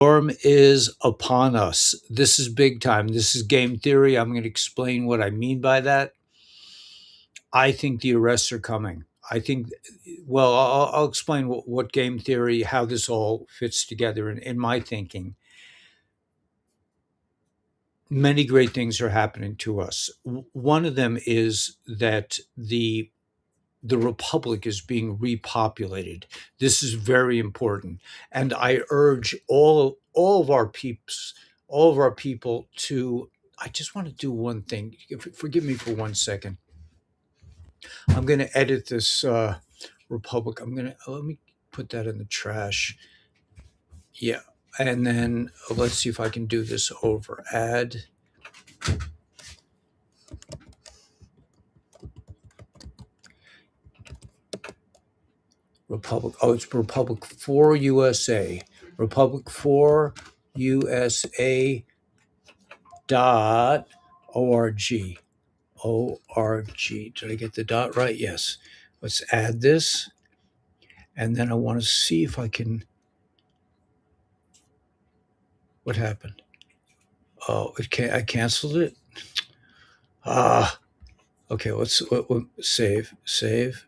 Storm is upon us. This is big time. This is game theory. I'm going to explain what I mean by that. I think the arrests are coming. I think, well, I'll explain what game theory, how this all fits together in my thinking. Many great things are happening to us. One of them is that the republic is being repopulated. This is very important, and I urge all of our peeps, all of our people to. I just want to do one thing. Forgive me for 1 second. I'm going to edit this republic. I'm going to let me put that in the trash. Yeah, and then let's see if I can do this over. Add republic. Oh, it's Republic for USA. Republic for USA dot org. Org. Did I get the dot right? Yes. Let's add this, and then I want to see if I can. What happened? Oh, it can I canceled it. Ah. Okay. Save. Save.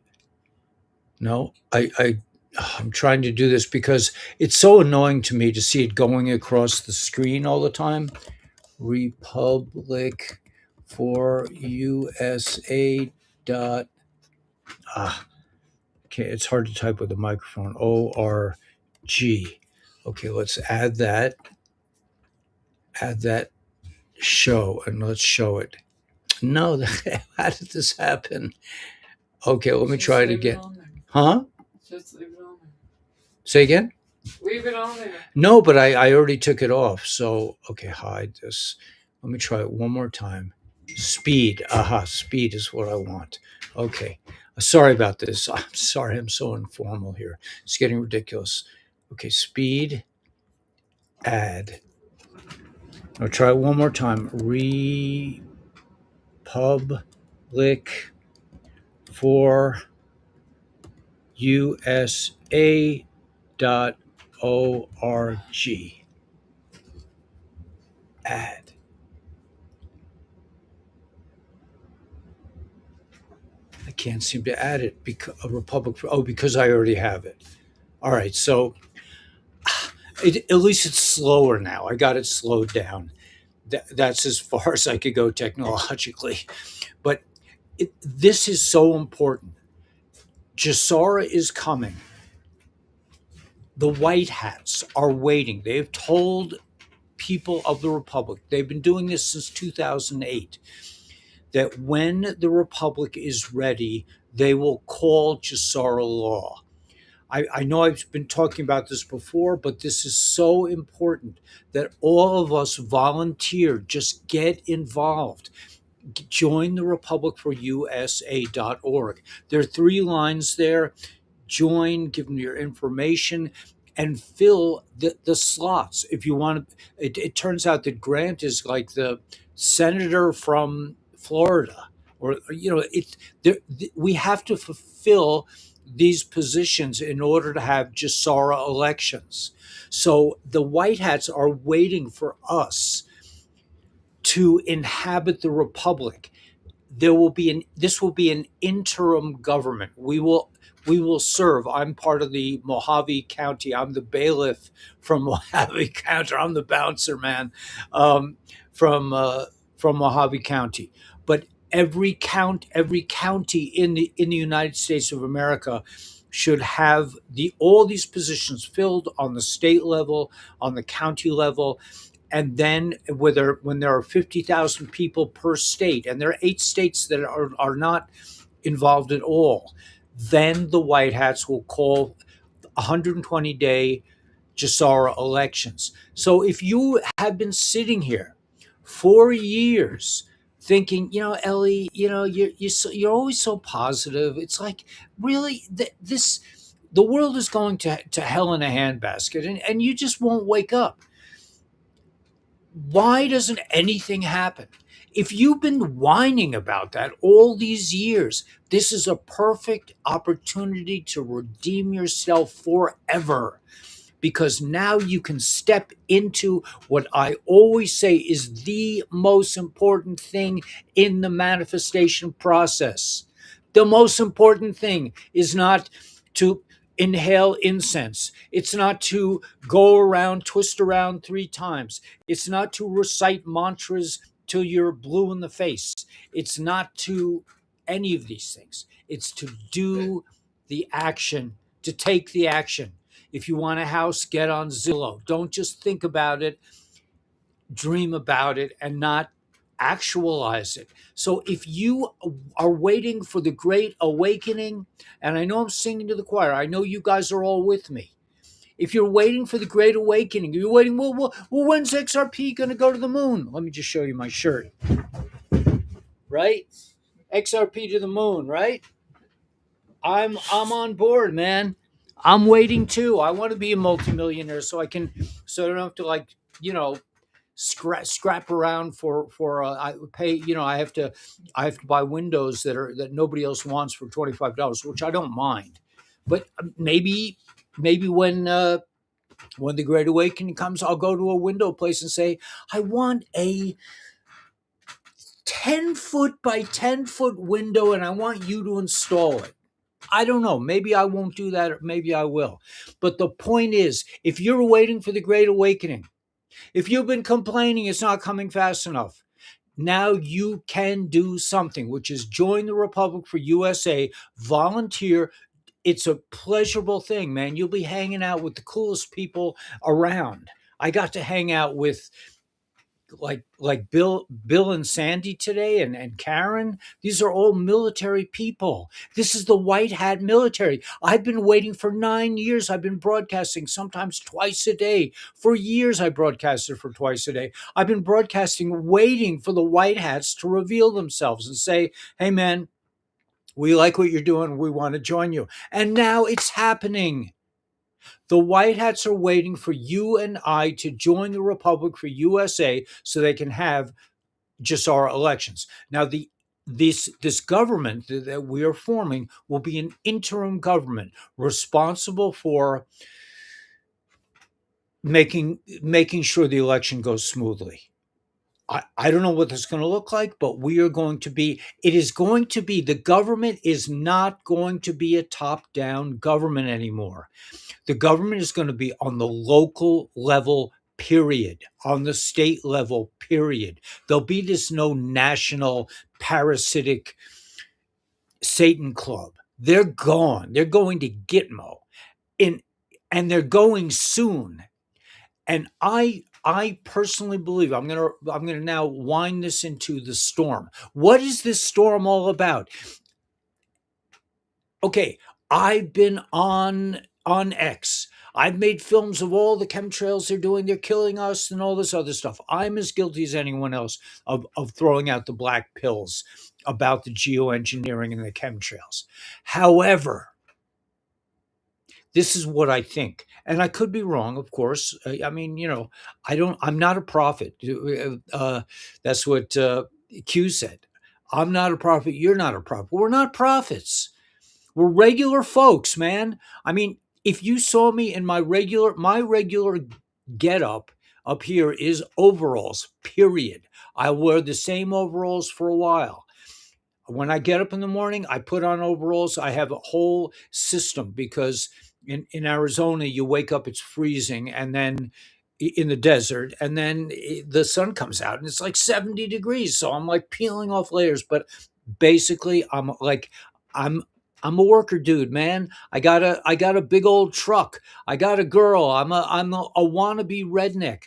No, I'm trying to do this because it's so annoying to me to see it going across the screen all the time. Republic for USA dot ah okay, it's hard to type with a microphone. ORG. Okay, let's add that show and let's show it. No, how did this happen? Okay, let me try it again. Huh? Just leave it on there. Say again? Leave it on there. No, but I already took it off. So, okay, hide this. Let me try it one more time. Speed. Aha, speed is what I want. Okay. Sorry about this. I'm sorry. I'm so informal here. It's getting ridiculous. Okay, speed, add. I'll try it one more time. Republic for USA dot org. Add. I can't seem to add it because a republic. Because I already have it. All right, so at least it's slower now. I got it slowed down. That's as far as I could go technologically. But this is so important. Jasara is coming. The White Hats are waiting. They've told people of the Republic, they've been doing this since 2008, that when the Republic is ready, they will call Jasara law. I know I've been talking about this before, but this is so important that all of us volunteer, just get involved. Join the Republic for USA.org. There are 3 lines there. Join, give them your information, and fill the slots. If you want to, it turns out that Grant is like the senator from Florida, or we have to fulfill these positions in order to have Jasara elections. So the White Hats are waiting for us to inhabit the republic. This will be an interim government. We will serve. I'm part of the Mojave County. I'm the bailiff from Mojave County. I'm the bouncer man um, from uh, from Mojave County. But every county in the United States of America should have all these positions filled on the state level, on the county level, and then when there are 50,000 people per state, and there are 8 states that are not involved at all, then the White Hats will call 120-day Jasara elections. So if you have been sitting here for years thinking, Ellie, you're always so positive. It's like, really, the world is going to hell in a handbasket, and you just won't wake up. Why doesn't anything happen? If you've been whining about that all these years, this is a perfect opportunity to redeem yourself forever, because now you can step into what I always say is the most important thing in the manifestation process. The most important thing is not to inhale incense. It's not to go around, twist around 3 times. It's not to recite mantras till you're blue in the face. It's not to any of these things. It's to do the action, to take the action. If you want a house, get on Zillow. Don't just think about it, dream about it, and not actualize it. So if you are waiting for the great awakening, and I know I'm singing to the choir, I know you guys are all with me. If you're waiting for the great awakening, you're waiting, well when's XRP going to go to the moon? Let me just show you my shirt, right? XRP to the moon, right? I'm on board, man. I'm waiting too. I want to be a multimillionaire so I don't have to you know scrap around I pay, I have to buy windows that nobody else wants for $25, which I don't mind. But maybe when the great awakening comes, I'll go to a window place and say, I want a 10-foot by 10-foot window and I want you to install it. I don't know. Maybe I won't do that, or maybe I will. But the point is, if you're waiting for the great awakening, if you've been complaining it's not coming fast enough, now you can do something, which is join the Republic for USA, volunteer. It's a pleasurable thing, man. You'll be hanging out with the coolest people around. I got to hang out with like Bill and Sandy today, and Karen. These are all military people. This is the white hat military. I've been waiting for 9 years. I've been broadcasting sometimes twice a day. For years I broadcasted for twice a day. I've been broadcasting waiting for the white hats to reveal themselves and say, hey man, we like what you're doing, we want to join you. And now it's happening. The white hats are waiting for you and I to join the Republic for USA so they can have just our elections. Now, this government that we are forming will be an interim government responsible for making sure the election goes smoothly. I don't know what that's going to look like, but it is going to be, the government is not going to be a top-down government anymore. The government is going to be on the local level, period, on the state level, period. There'll be this no national parasitic Satan club. They're gone. They're going to Gitmo, in, and they're going soon. And I personally believe I'm gonna now wind this into the storm. What is this storm all about? Okay, I've been on X. I've made films of all the chemtrails they're doing. They're killing us and all this other stuff. I'm as guilty as anyone else of throwing out the black pills about the geoengineering and the chemtrails. However, this is what I think, and I could be wrong, of course. I mean, I'm not a prophet. That's what Q said. I'm not a prophet. You're not a prophet. We're not prophets. We're regular folks, man. I mean, if you saw me in my regular get up here is overalls, period. I wear the same overalls for a while. When I get up in the morning, I put on overalls. I have a whole system because in Arizona, you wake up, it's freezing, and then in the desert, and then the sun comes out and it's like 70 degrees. So I'm like peeling off layers, but basically I'm I'm a worker dude, man. I got a big old truck. I got a girl. I'm a wannabe redneck.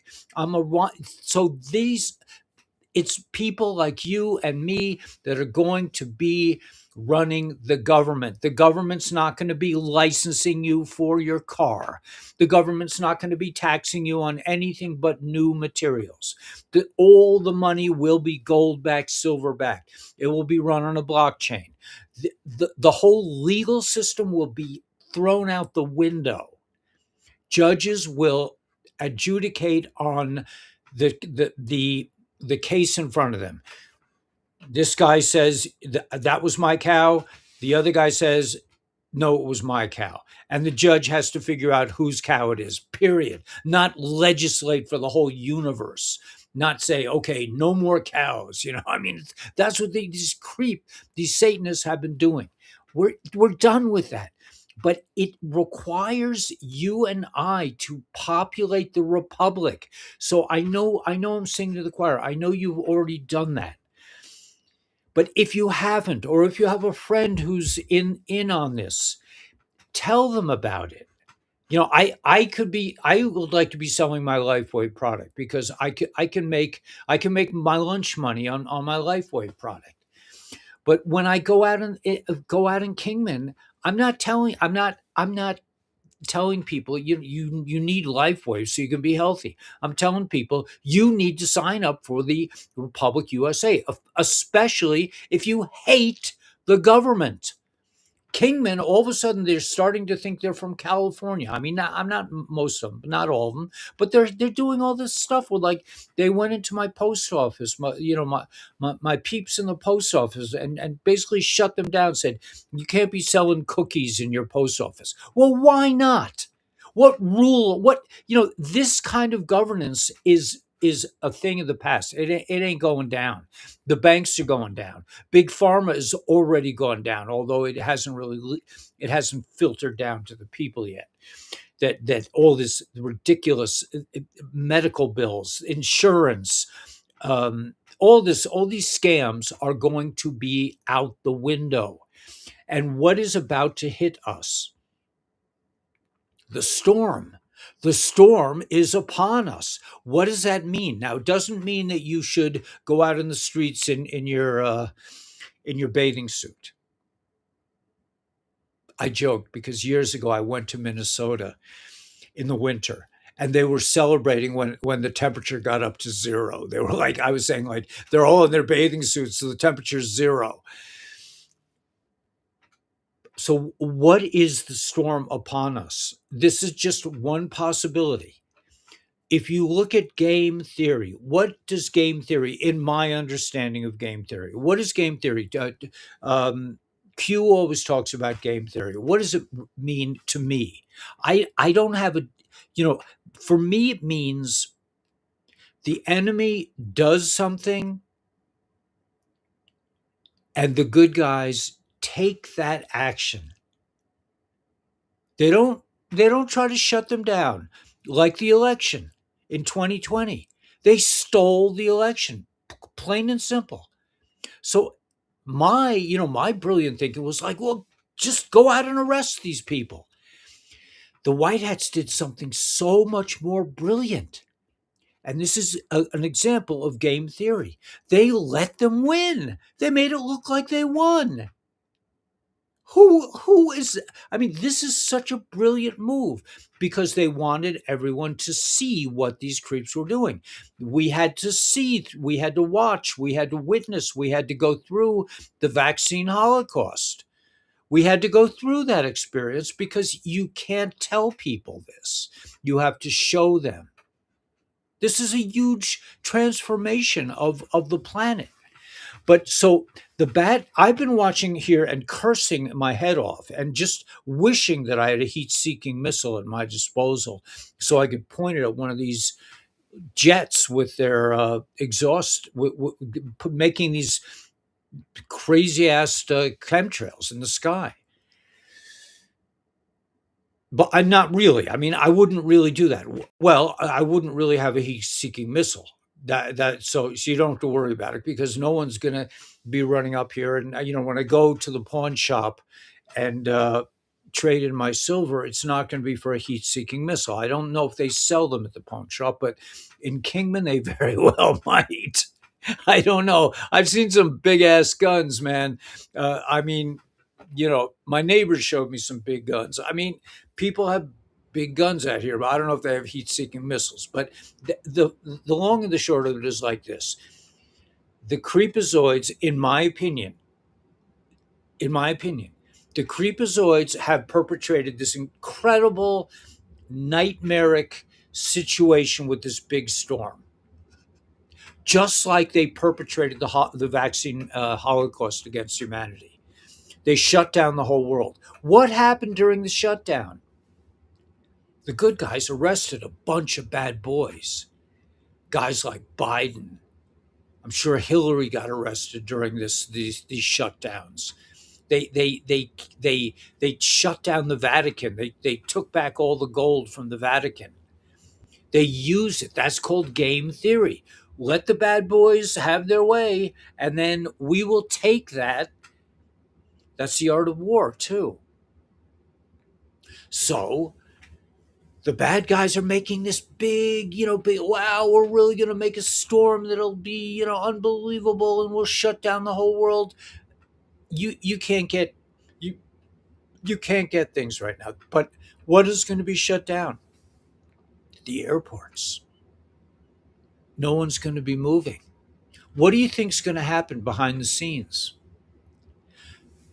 So these it's people like you and me that are going to be running the government. The government's not going to be licensing you for your car. The government's not going to be taxing you on anything but new materials. All the money will be gold backed, silver backed. It will be run on a blockchain. The whole legal system will be thrown out the window. Judges will adjudicate on the case in front of them. This guy says that was my cow. The other guy says No, it was my cow. And the judge has to figure out whose cow it is, period. Not legislate for the whole universe. Not say, okay, no more cows. I mean, that's what these Satanists have been doing. We're done with that. But it requires you and I to populate the republic. So I know I'm singing to the choir. I know you've already done that. But if you haven't, or if you have a friend who's in on this, tell them about it. I would like to be selling my Lifeway product because I can make my lunch money on my Lifeway product. But when I go out in Kingman, I'm not telling people you need Lifeway so you can be healthy. I'm telling people you need to sign up for the Republic USA, especially if you hate the government. Kingmen, all of a sudden, they're starting to think they're from California. I mean, I'm not most of them, not all of them, but they're doing all this stuff with, like, they went into my post office, my peeps in the post office, and basically shut them down. Said you can't be selling cookies in your post office. Well, why not? What rule? This kind of governance is a thing of the past. It ain't going down. The banks are going down. Big pharma has already gone down, although it hasn't filtered down to the people yet. That all this ridiculous medical bills, insurance, all these scams are going to be out the window. And what is about to hit us? The storm. The storm is upon us. What does that mean? Now, it doesn't mean that you should go out in the streets in your bathing suit. I joked because years ago I went to Minnesota in the winter and they were celebrating when the temperature got up to zero. They were like, I was saying, like, they're all in their bathing suits, so the temperature's zero. So, what is the storm upon us? This is just one possibility. If you look at game theory, what does game theory, in my understanding of game theory, what is game theory? Um, Q always talks about game theory. What does it mean to me? I don't have you know, for me, it means the enemy does something and the good guys take that action. They don't try to shut them down like the election in 2020. They stole the election, plain and simple. So my brilliant thinking was like, well, just go out and arrest these people. The White Hats did something so much more brilliant. And this is an example of game theory. They let them win. They made it look like they won. Who is I mean, this is such a brilliant move because they wanted everyone to see what these creeps were doing. We had to watch, we had to witness, we had to go through the vaccine holocaust. We had to go through that experience because you can't tell people this. You have to show them. This is a huge transformation of the planet. But so I've been watching here and cursing my head off and just wishing that I had a heat seeking missile at my disposal so I could point it at one of these jets with their exhaust, making these crazy ass chemtrails in the sky. But I'm not really. I mean, I wouldn't really do that. Well, I wouldn't really have a heat-seeking missile. So you don't have to worry about it because no one's going to be running up here. And when I go to the pawn shop and trade in my silver, it's not going to be for a heat-seeking missile. I don't know if they sell them at the pawn shop, but in Kingman they very well might. I don't know. I've seen some big ass guns, man. I mean, my neighbors showed me some big guns. I mean, people have big guns out here, but I don't know if they have heat-seeking missiles. But the long and the short of it is like this: the creepazoids, in my opinion, the creepazoids have perpetrated this incredible, nightmaric situation with this big storm, just like they perpetrated the vaccine holocaust against humanity. They shut down the whole world. What happened during the shutdown? The good guys arrested a bunch of bad boys, guys like Biden. I'm sure Hillary got arrested during these shutdowns. They shut down the Vatican. They took back all the gold from the Vatican. They use it. That's called game theory. Let the bad boys have their way, and then we will take that. That's the art of war, too. So the bad guys are making this big, big, wow, we're really going to make a storm that'll be, unbelievable, and we'll shut down the whole world. You can't get you you can't get things right now. But what is going to be shut down? The airports. No one's going to be moving. What do you think's going to happen behind the scenes?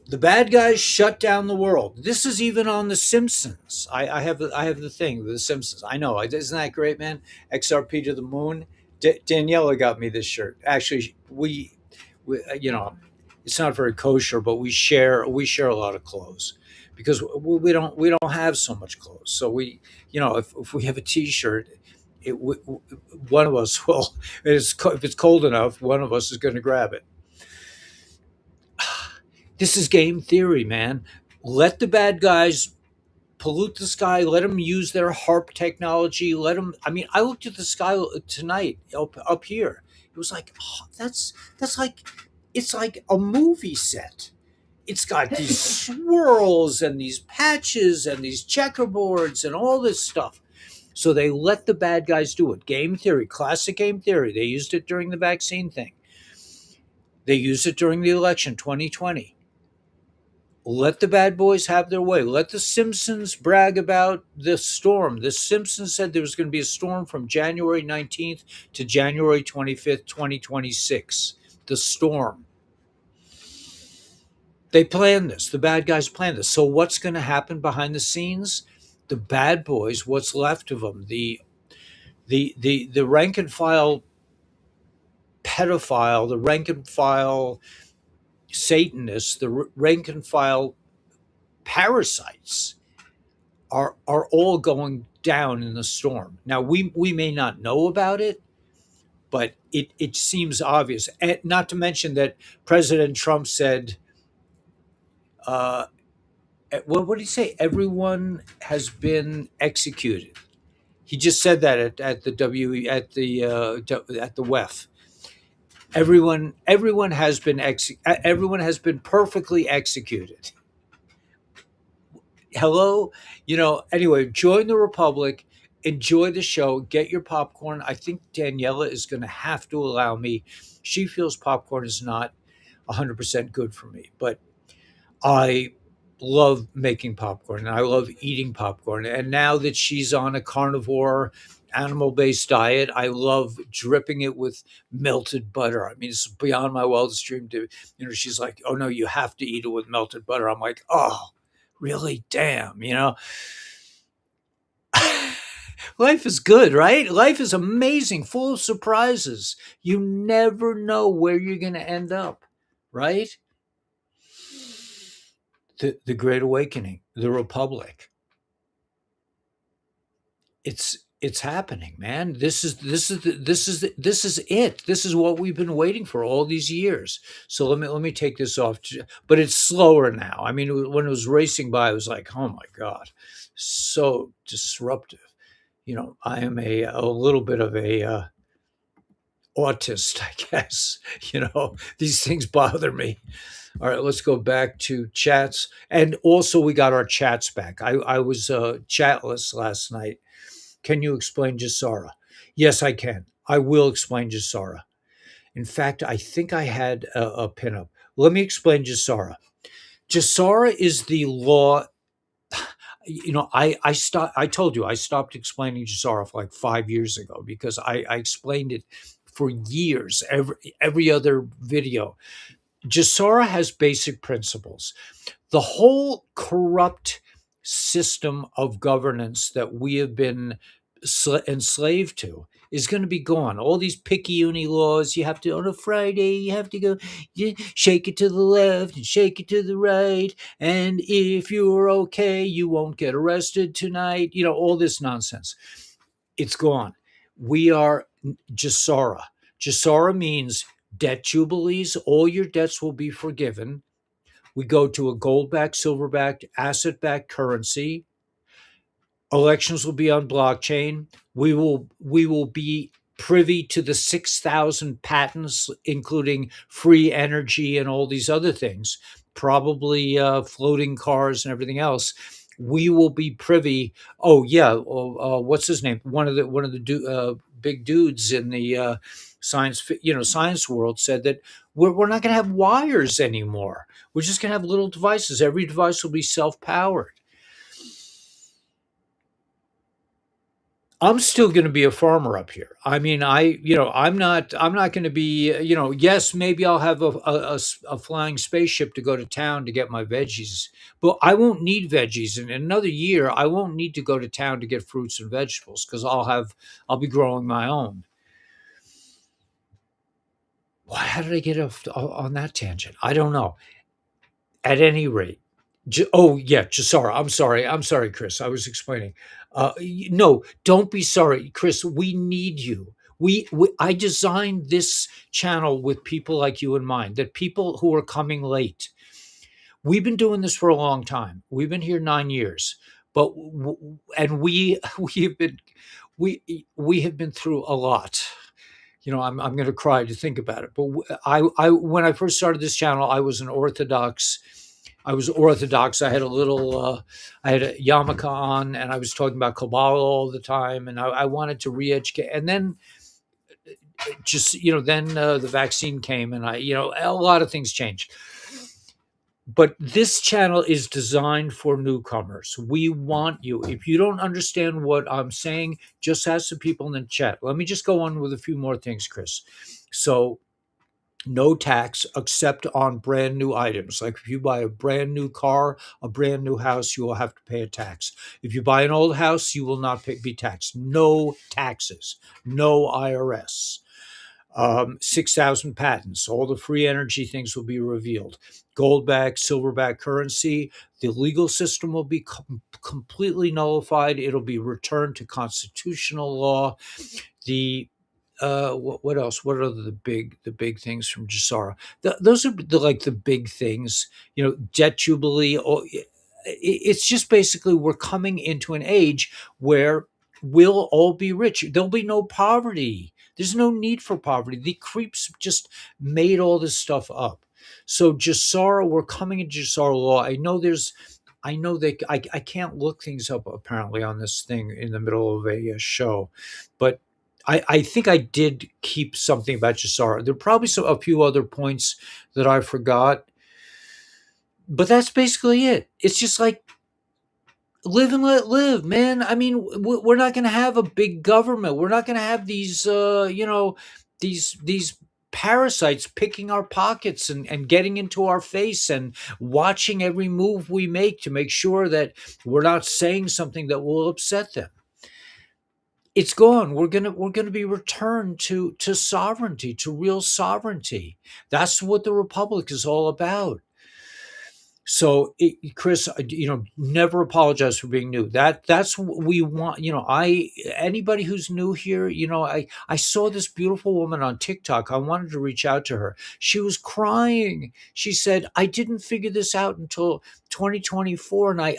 The bad guys shut down the world. This is even on The Simpsons. I have the thing, The Simpsons. I know, isn't that great, man? XRP to the moon. Daniela got me this shirt. Actually, it's not very kosher, but we share a lot of clothes because we don't have so much clothes. So if we have a T-shirt, one of us will. If it's cold enough, one of us is going to grab it. This is game theory, man. Let the bad guys pollute the sky. Let them use their HARP technology. Let them. I mean, I looked at the sky tonight up here. It was like, oh, that's like it's like a movie set. It's got these swirls and these patches and these checkerboards and all this stuff. So they let the bad guys do it. Game theory, classic game theory. They used it during the vaccine thing. They used it during the election 2020. Let the bad boys have their way. Let the Simpsons brag about the storm. The Simpsons said there was going to be a storm from January 19th to January 25th, 2026. The storm. They planned this. The bad guys planned this. So what's going to happen behind the scenes? The bad boys, what's left of them, the rank and file pedophile, the rank and file Satanists, the rank and file parasites are all going down in the storm. Now we may not know about it, but it seems obvious. And not to mention that President Trump said, what did he say? Everyone has been executed. He just said that at the WEF. Everyone has been perfectly executed. Hello, anyway, join the Republic, enjoy the show, get your popcorn. I think Daniela is going to have to allow me. She feels popcorn is not 100% good for me, but I love making popcorn and I love eating popcorn. And now that she's on a carnivore, animal-based diet, I love dripping it with melted butter. I mean, it's beyond my wildest dream to, she's like, oh no, you have to eat it with melted butter. I'm like, oh, really? Damn, Life is good, right? Life is amazing, full of surprises. You never know where you're going to end up, right? The Great Awakening, the Republic. It's happening, man. This is it. This is what we've been waiting for all these years. So let me take this off, but it's slower now. I mean, when it was racing by, I was like, oh my god, so disruptive. I am a little bit of a autist, I guess. These things bother me. All right, let's go back to chats. And also, we got our chats back. I was chatless last night. Can you explain Jasara? Yes, I can. I will explain Jasara. In fact, I think I had a pinup. Let me explain Jasara. Jasara is the law. I told you I stopped explaining Jasara for like 5 years ago because I explained it for years, every other video. Jasara has basic principles. The whole corrupt system of governance that we have been enslaved to is going to be gone. All these picayune laws, you have to, on a Friday, you have to go, you shake it to the left and shake it to the right. And if you're okay, you won't get arrested tonight. All this nonsense. It's gone. We are Jasara. Jasara means debt jubilees. All your debts will be forgiven. We go to a gold backed, silver backed, asset backed currency. Elections will be on blockchain. We will be privy to the 6,000 patents, including free energy and all these other things, probably floating cars and everything else. We will be privy. Oh yeah, what's his name? One of the big dudes in the science world said that we're not going to have wires anymore. We're just going to have little devices. Every device will be self powered. I'm still going to be a farmer up here. I mean, I'm not going to be, yes, maybe I'll have a flying spaceship to go to town to get my veggies, but I won't need veggies. And in another year, I won't need to go to town to get fruits and vegetables because I'll be growing my own. Why, how did I get off on that tangent? I don't know. At any rate, oh yeah, Jasara. I'm sorry, Chris. I was explaining. No, don't be sorry, Chris. We need you. I designed this channel with people like you in mind. That people who are coming late. We've been doing this for a long time. We've been here 9 years, but and we have been we we have been through a lot. I'm going to cry to think about it. But I when I first started this channel, I was an Orthodox. I was Orthodox. I had a little, I had a yarmulke on, and I was talking about Kabbalah all the time, and I wanted to re-educate. And then, the vaccine came, and a lot of things changed. But this channel is designed for newcomers. We want you. If you don't understand what I'm saying, just ask the people in the chat. Let me just go on with a few more things, Chris. So, no tax except on brand new items. Like if you buy a brand new car, a brand new house, you will have to pay a tax. If you buy an old house, you will not be taxed. No taxes, no IRS. 6,000 patents. All the free energy things will be revealed. Gold backed, silver backed currency. The legal system will be completely nullified. It'll be returned to constitutional law. The what else? What are the big things from Jasara? Those are the big things. Debt jubilee. It's just basically we're coming into an age where we'll all be rich. There'll be no poverty. There's no need for poverty. The creeps just made all this stuff up. So Jasara, we're coming into Jasara law. I know I can't look things up apparently on this thing in the middle of a show, but I think I did keep something about Jasara. There are probably a few other points that I forgot, but that's basically it. It's just like live and let live, man. I mean, we're not going to have a big government. We're not going to have these, these parasites picking our pockets and getting into our face and watching every move we make sure that we're not saying something that will upset them. It's gone. We're gonna be returned to sovereignty, to real sovereignty. That's what the republic is all about. So, Chris, never apologize for being new. That's what we want. I anybody who's new here, I saw this beautiful woman on TikTok. I wanted to reach out to her. She was crying. She said, "I didn't figure this out until 2024," and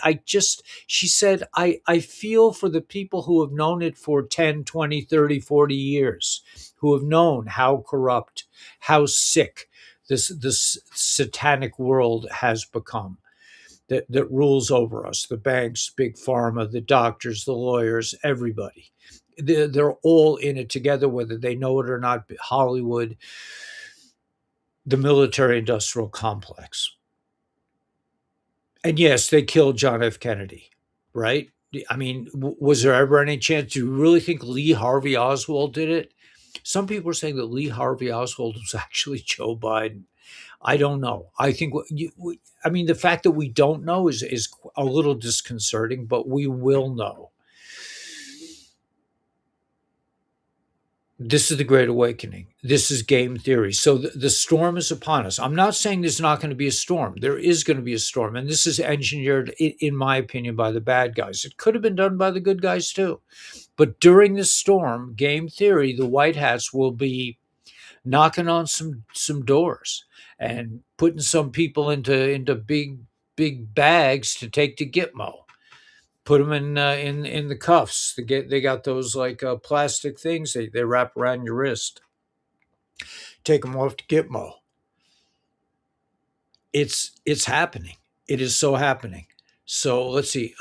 she said, I feel for the people who have known it for 10, 20, 30, 40 years, who have known how corrupt, how sick this satanic world has become that rules over us, the banks, big pharma, the doctors, the lawyers, everybody. They're all in it together, whether they know it or not. Hollywood, the military industrial complex. And yes, they killed John F. Kennedy, right? I mean, was there ever any chance? Do you really think Lee Harvey Oswald did it? Some people are saying that Lee Harvey Oswald was actually Joe Biden. I don't know. I think the fact that we don't know is a little disconcerting, but we will know. This is the Great Awakening. This is game theory. So the storm is upon us. I'm not saying there's not going to be a storm. There is going to be a storm. And this is engineered, in my opinion, by the bad guys. It could have been done by the good guys too. But during this storm, game theory, the white hats will be knocking on some doors and putting some people into big bags to take to Gitmo. Put them in the cuffs. They got those like plastic things they wrap around your wrist. Take them off to Gitmo. It's happening. It is so happening. So let's see.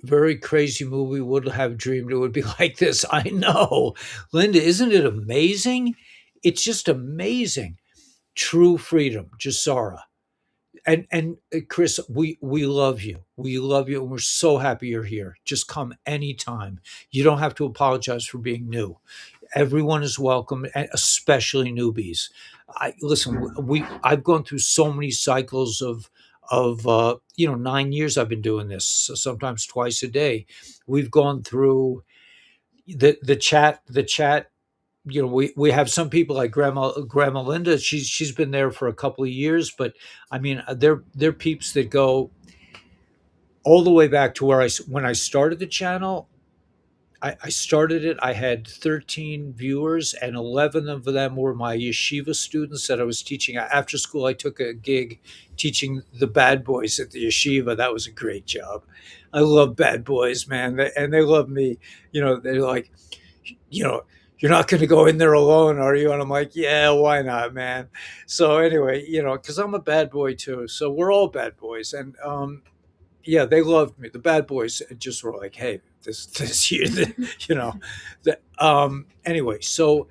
Very crazy movie. Would have dreamed it would be like this. I know, Linda. Isn't it amazing? It's just amazing. True freedom, Jasara. And Chris, we love you. We love you, and we're so happy you're here. Just come anytime. You don't have to apologize for being new. Everyone is welcome, and especially newbies. I've gone through so many cycles of 9 years I've been doing this, so sometimes twice a day. We've gone through the chat. We have some people like grandma Linda. She's been there for a couple of years, but I mean, they're peeps that go all the way back to when I started the channel. I started it. I had 13 viewers, and 11 of them were my yeshiva students that I was teaching after school. I took a gig teaching the bad boys at the yeshiva. That was a great job. I love bad boys, man, and they love me. They're like, you know, you're not going to go in there alone, are you? And I'm like, yeah, why not, man? So anyway, because I'm a bad boy too. So we're all bad boys, and yeah, they loved me. The bad boys just were like, hey, this year, you know, anyway. So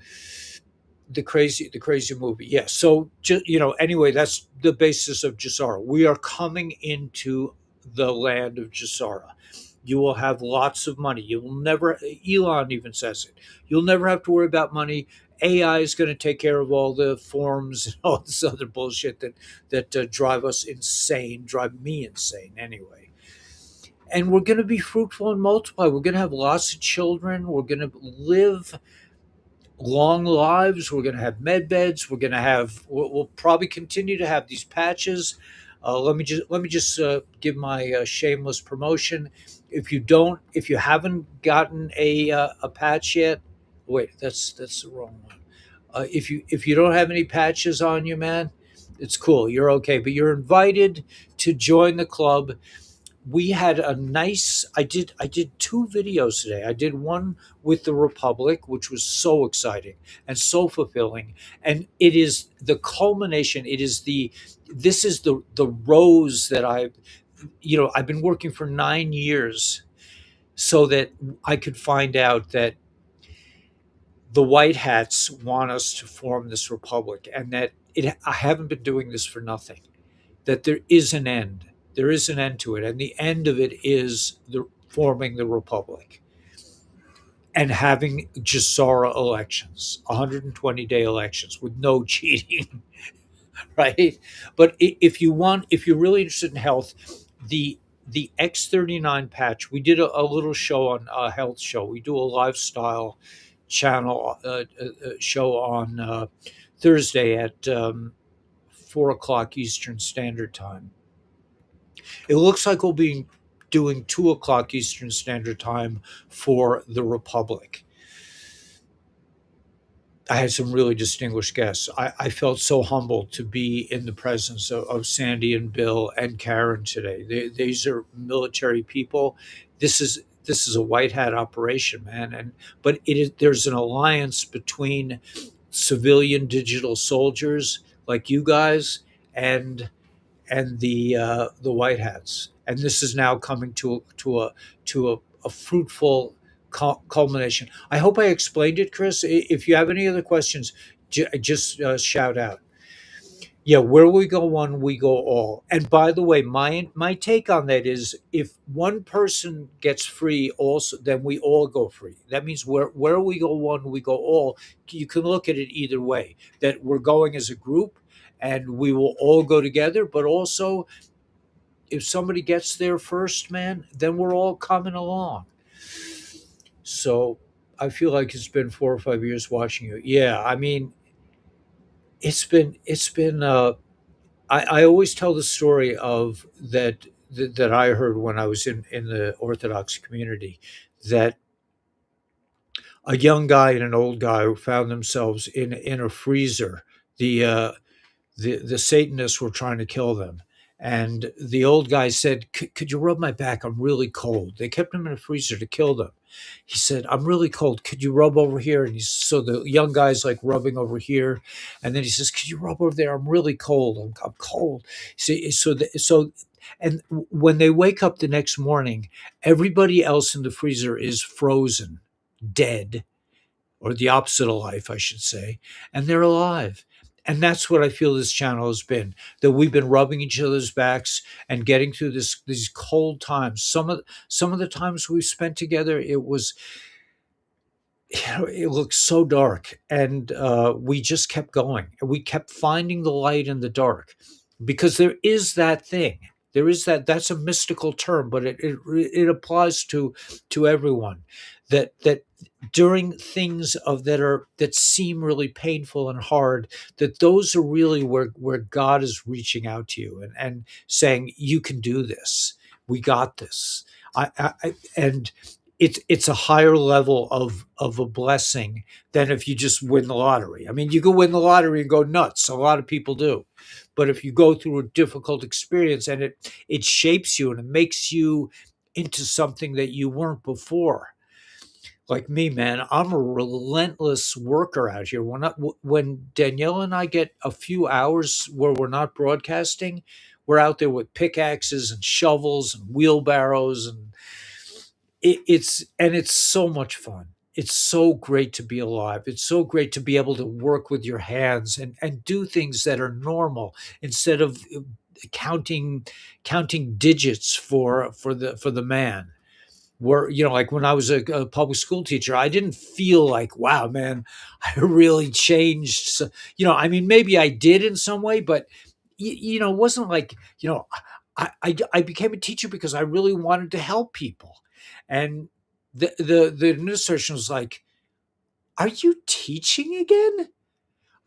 the crazy movie, yeah. So anyway, that's the basis of Jasara. We are coming into the land of Jasara. You will have lots of money. You will never, Elon even says it, you'll never have to worry about money. AI is going to take care of all the forms and all this other bullshit that drive us insane, drive me insane anyway. And we're going to be fruitful and multiply. We're going to have lots of children. We're going to live long lives. We're going to have med beds. We'll probably continue to have these patches. Let me just give my shameless promotion. If you haven't gotten a patch yet, wait, that's the wrong one. If you don't have any patches on you, man, it's cool. You're okay, but you're invited to join the club. We had a nice I did two videos today. I did one with the Republic, which was so exciting and so fulfilling, and it is the culmination. This is the rose that I've been working for 9 years so that I could find out that the white hats want us to form this republic, and that I haven't been doing this for nothing. That there is an end. There is an end to it, and the end of it is the forming the republic and having Jassara elections, 120-day elections with no cheating, right? But if you're really interested in health, the X39 patch. We did a little show on a health show. We do a lifestyle channel show on Thursday at 4 o'clock Eastern Standard Time. It looks like we'll be doing 2 o'clock Eastern Standard Time for the Republic. I had some really distinguished guests. I felt so humbled to be in the presence of Sandy and Bill and Karen today. These are military people. This is a white hat operation, man. But there's an alliance between civilian digital soldiers like you guys and the white hats, and this is now coming to a fruitful culmination. I hope I explained it, Chris. If you have any other questions, just shout out. Yeah, where we go one, we go all. And by the way, my take on that is, if one person gets free, also then we all go free. That means where we go one, we go all. You can look at it either way. That we're going as a group, and we will all go together. But also, if somebody gets there first, man, then we're all coming along. So I feel like it's been 4 or 5 years watching you. Yeah, I mean, it's been. I always tell the story of that I heard when I was in the Orthodox community, that a young guy and an old guy found themselves in a freezer. The the Satanists were trying to kill them. And the old guy said, Could you rub my back? I'm really cold. They kept him in a freezer to kill them. He said, I'm really cold. Could you rub over here? And so the young guy's like rubbing over here. And then he says, Could you rub over there? I'm really cold. I'm cold. See, and when they wake up the next morning, everybody else in the freezer is frozen, dead, or the opposite of life, I should say, and they're alive. And that's what I feel this channel has been, that we've been rubbing each other's backs and getting through these cold times. Some of the times we've spent together, it was, it looked so dark, and we just kept going. We kept finding the light in the dark, because there is that thing. There is that's a mystical term, but it applies to everyone. That during things that seem really painful and hard, that those are really where God is reaching out to you and saying, you can do this. We got this. And it's a higher level of a blessing than if you just win the lottery. I mean, you can win the lottery and go nuts. A lot of people do. But if you go through a difficult experience, and it shapes you and it makes you into something that you weren't before. Like me, man, I'm a relentless worker out here. When Danielle and I get a few hours where we're not broadcasting, we're out there with pickaxes and shovels and wheelbarrows, and it's so much fun. It's so great to be alive. It's so great to be able to work with your hands and do things that are normal, instead of counting counting digits for the man. Where, like when I was a public school teacher, I didn't feel like, wow, man, I really changed. So, I mean, maybe I did in some way, but it wasn't like, I became a teacher because I really wanted to help people. And the administration was like, are you teaching again?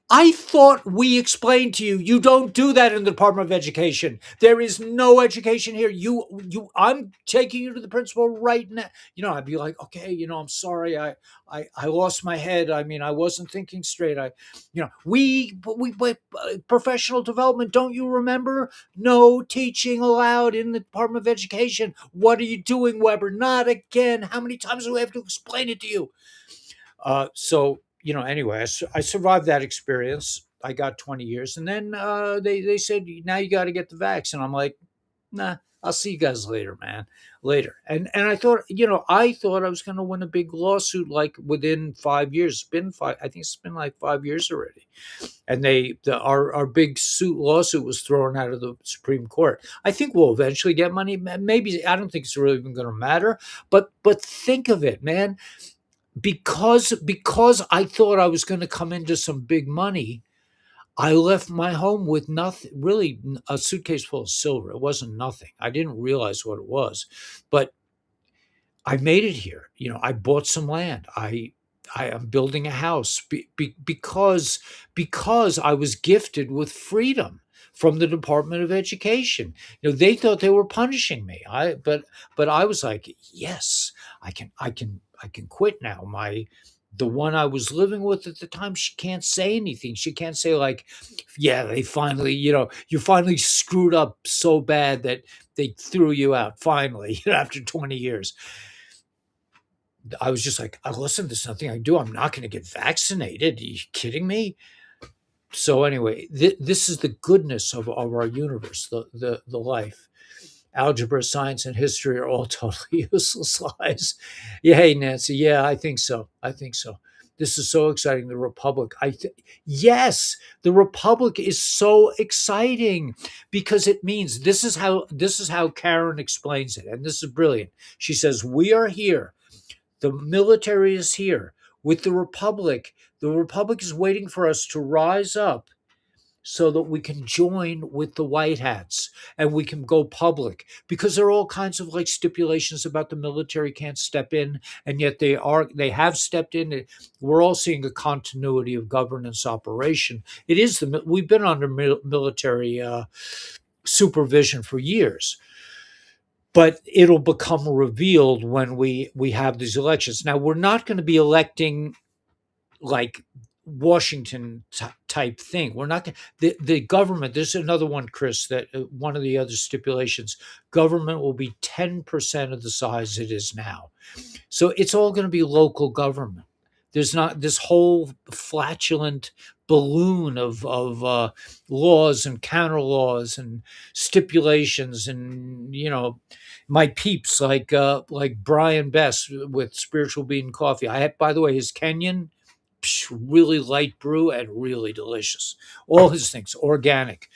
I thought we explained to you, you don't do that in the Department of Education. There is no education here. I'm taking you to the principal right now. I'd be like, okay, I'm sorry. I lost my head. I mean, I wasn't thinking straight. But professional development. Don't you remember? No teaching allowed in the Department of Education. What are you doing, Weber? Not again. How many times do we have to explain it to you? Anyway, I survived that experience. I got 20 years. And then they said, now you got to get the vax. And I'm like, nah, I'll see you guys later, man. Later. And I thought I was going to win a big lawsuit like within 5 years. It's been five. I think it's been like 5 years already. And our big lawsuit was thrown out of the Supreme Court. I think we'll eventually get money. Maybe, I don't think it's really even going to matter. But think of it, man, because I thought I was going to come into some big money. I left my home with nothing, really, a suitcase full of silver. It wasn't nothing. I didn't realize what it was, but I made it here. I bought some land. I am building a house because I was gifted with freedom from the Department of Education. They thought they were punishing me. But I was like, yes, I can quit now. The one I was living with at the time, she can't say anything. She can't say like, yeah, they finally, you finally screwed up so bad that they threw you out finally, after 20 years. I was just like, listen, there's nothing I can do. I'm not going to get vaccinated. Are you kidding me? So anyway, this is the goodness of our universe, the life. Algebra, science, and history are all totally useless lies. Yeah, hey, Nancy. Yeah, I think so. I think so. This is so exciting. The Republic. Yes, the Republic is so exciting because it means this is how Karen explains it, and this is brilliant. She says, we are here. The military is here with the Republic. The Republic is waiting for us to rise up so that we can join with the white hats and we can go public, because there are all kinds of like stipulations about the military can't step in, and yet they have stepped in. We're all seeing a continuity of governance operation. It is we've been under military supervision for years, but it'll become revealed when we have these elections. Now we're not going to be electing like Washington type thing. We're not going the government. There's another one, Chris. That one of the other stipulations: government will be 10% of the size it is now. So it's all going to be local government. There's not this whole flatulent balloon of laws and counter laws and stipulations, and my peeps like Brian Bess with Spiritual Bean Coffee. I had, by the way, his Kenyan, really light brew and really delicious. All his things organic.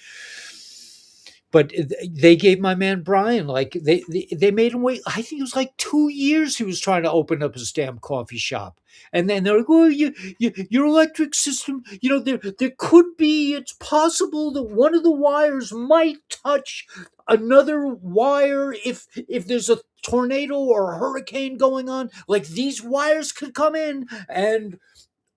But they gave my man Brian, like they made him wait. I think it was like 2 years he was trying to open up his damn coffee shop. And then they're like, "Oh, your electric system, there could be. It's possible that one of the wires might touch another wire if there's a tornado or a hurricane going on. Like these wires could come in and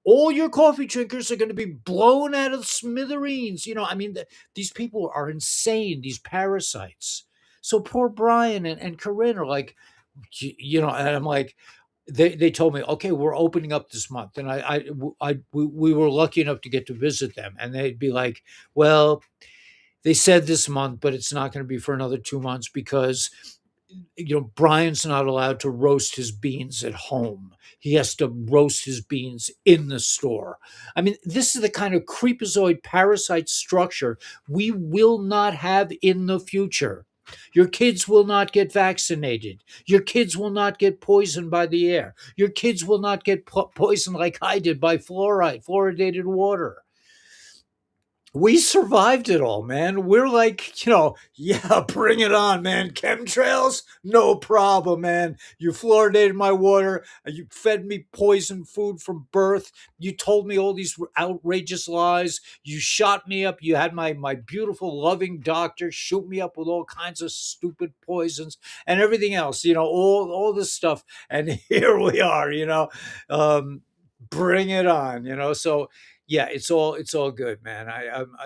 all your coffee drinkers are going to be blown out of smithereens." I mean, these people are insane, these parasites. So poor Brian and Corinne are like, and I'm like, they told me, okay, we're opening up this month. And we were lucky enough to get to visit them. And they'd be like, well, they said this month, but it's not going to be for another 2 months because Brian's not allowed to roast his beans at home. He has to roast his beans in the store. I mean, this is the kind of creepazoid parasite structure we will not have in the future. Your kids will not get vaccinated. Your kids will not get poisoned by the air. Your kids will not get poisoned like I did by fluoridated water. We survived it all, man. We're like, yeah, bring it on, man. Chemtrails, no problem, man. You fluoridated my water. You fed me poison food from birth. You told me all these outrageous lies. You shot me up. You had my beautiful, loving doctor shoot me up with all kinds of stupid poisons and everything else, all this stuff. And here we are, bring it on, So, yeah, it's all good, man.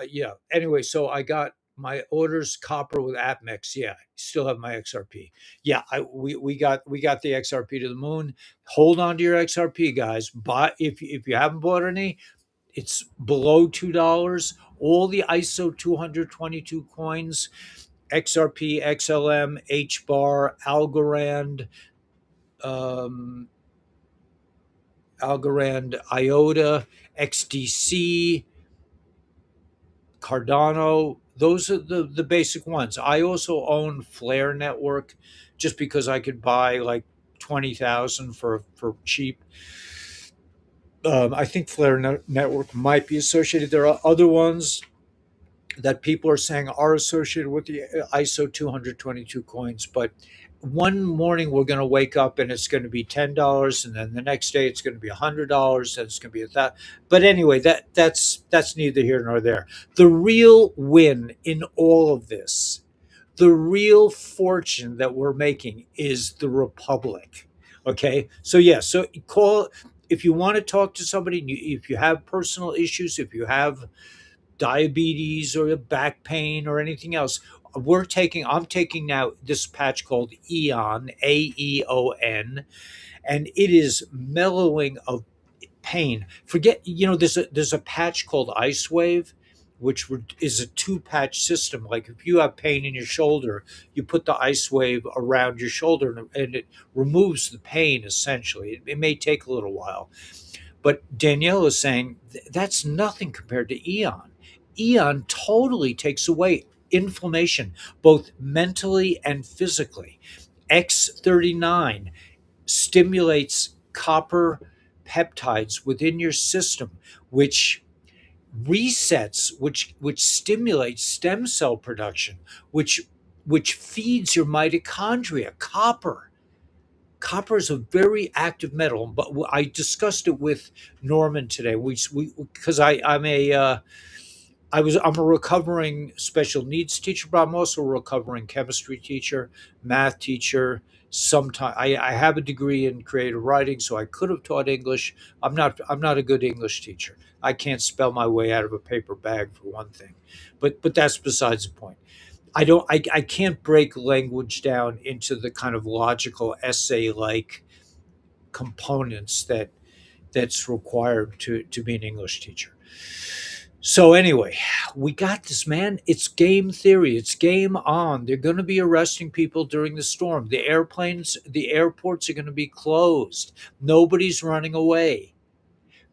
Yeah. Anyway, so I got my orders copper with Apmex. Yeah, still have my XRP. Yeah, we got the XRP to the moon. Hold on to your XRP, guys. Buy if you haven't bought any. It's below $2. All the ISO 222 coins, XRP, XLM, HBAR, um, Algorand, IOTA, XDC, Cardano. Those are the basic ones. I also own Flare Network just because I could buy like 20,000 for cheap. I think Flare Network might be associated. There are other ones that people are saying are associated with the ISO 222 coins, but one morning we're going to wake up and it's going to be $10, and then the next day it's going to be $100, and it's going to be $1,000. But anyway, that's neither here nor there. The real win in all of this, the real fortune that we're making, is the republic. Okay, so yeah, so call if you want to talk to somebody. If you have personal issues, if you have diabetes or back pain or anything else, I'm taking now this patch called Eon, Aeon, and it is mellowing of pain. Forget, there's a patch called Ice Wave, which is a two patch system. Like if you have pain in your shoulder, you put the Ice Wave around your shoulder, and it removes the pain essentially. It may take a little while, but Danielle is saying that's nothing compared to Eon. Eon totally takes away inflammation, both mentally and physically. X39 stimulates copper peptides within your system, which resets, which stimulates stem cell production, which feeds your mitochondria. Copper is a very active metal, but I discussed it with Norman today. We because I'm a I'm a recovering special needs teacher, but I'm also a recovering chemistry teacher, math teacher. Sometimes I have a degree in creative writing, so I could have taught English. I'm not a good English teacher. I can't spell my way out of a paper bag for one thing, but that's besides the point. I can't break language down into the kind of logical essay like components that's required to be an English teacher. So anyway, we got this, man. It's game theory. It's game on. They're going to be arresting people during the storm. The airports are going to be closed. Nobody's running away.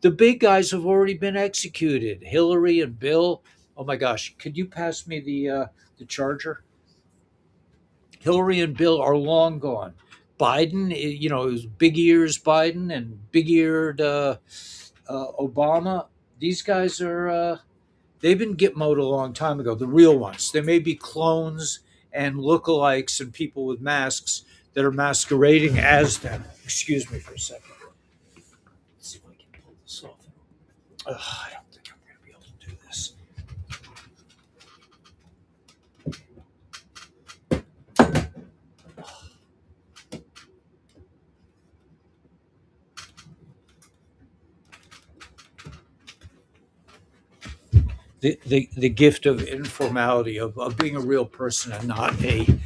The big guys have already been executed. Hillary and Bill. Oh my gosh, could you pass me the charger? Hillary and Bill are long gone. Biden, it was big ears Biden and big eared Obama. These guys are. They've been Gitmoed a long time ago, the real ones. There may be clones and lookalikes and people with masks that are masquerading as them. Excuse me for a second. Let's see if I can pull this off. I don't think I'm going to be able to do this. The gift of informality of being a real person and not a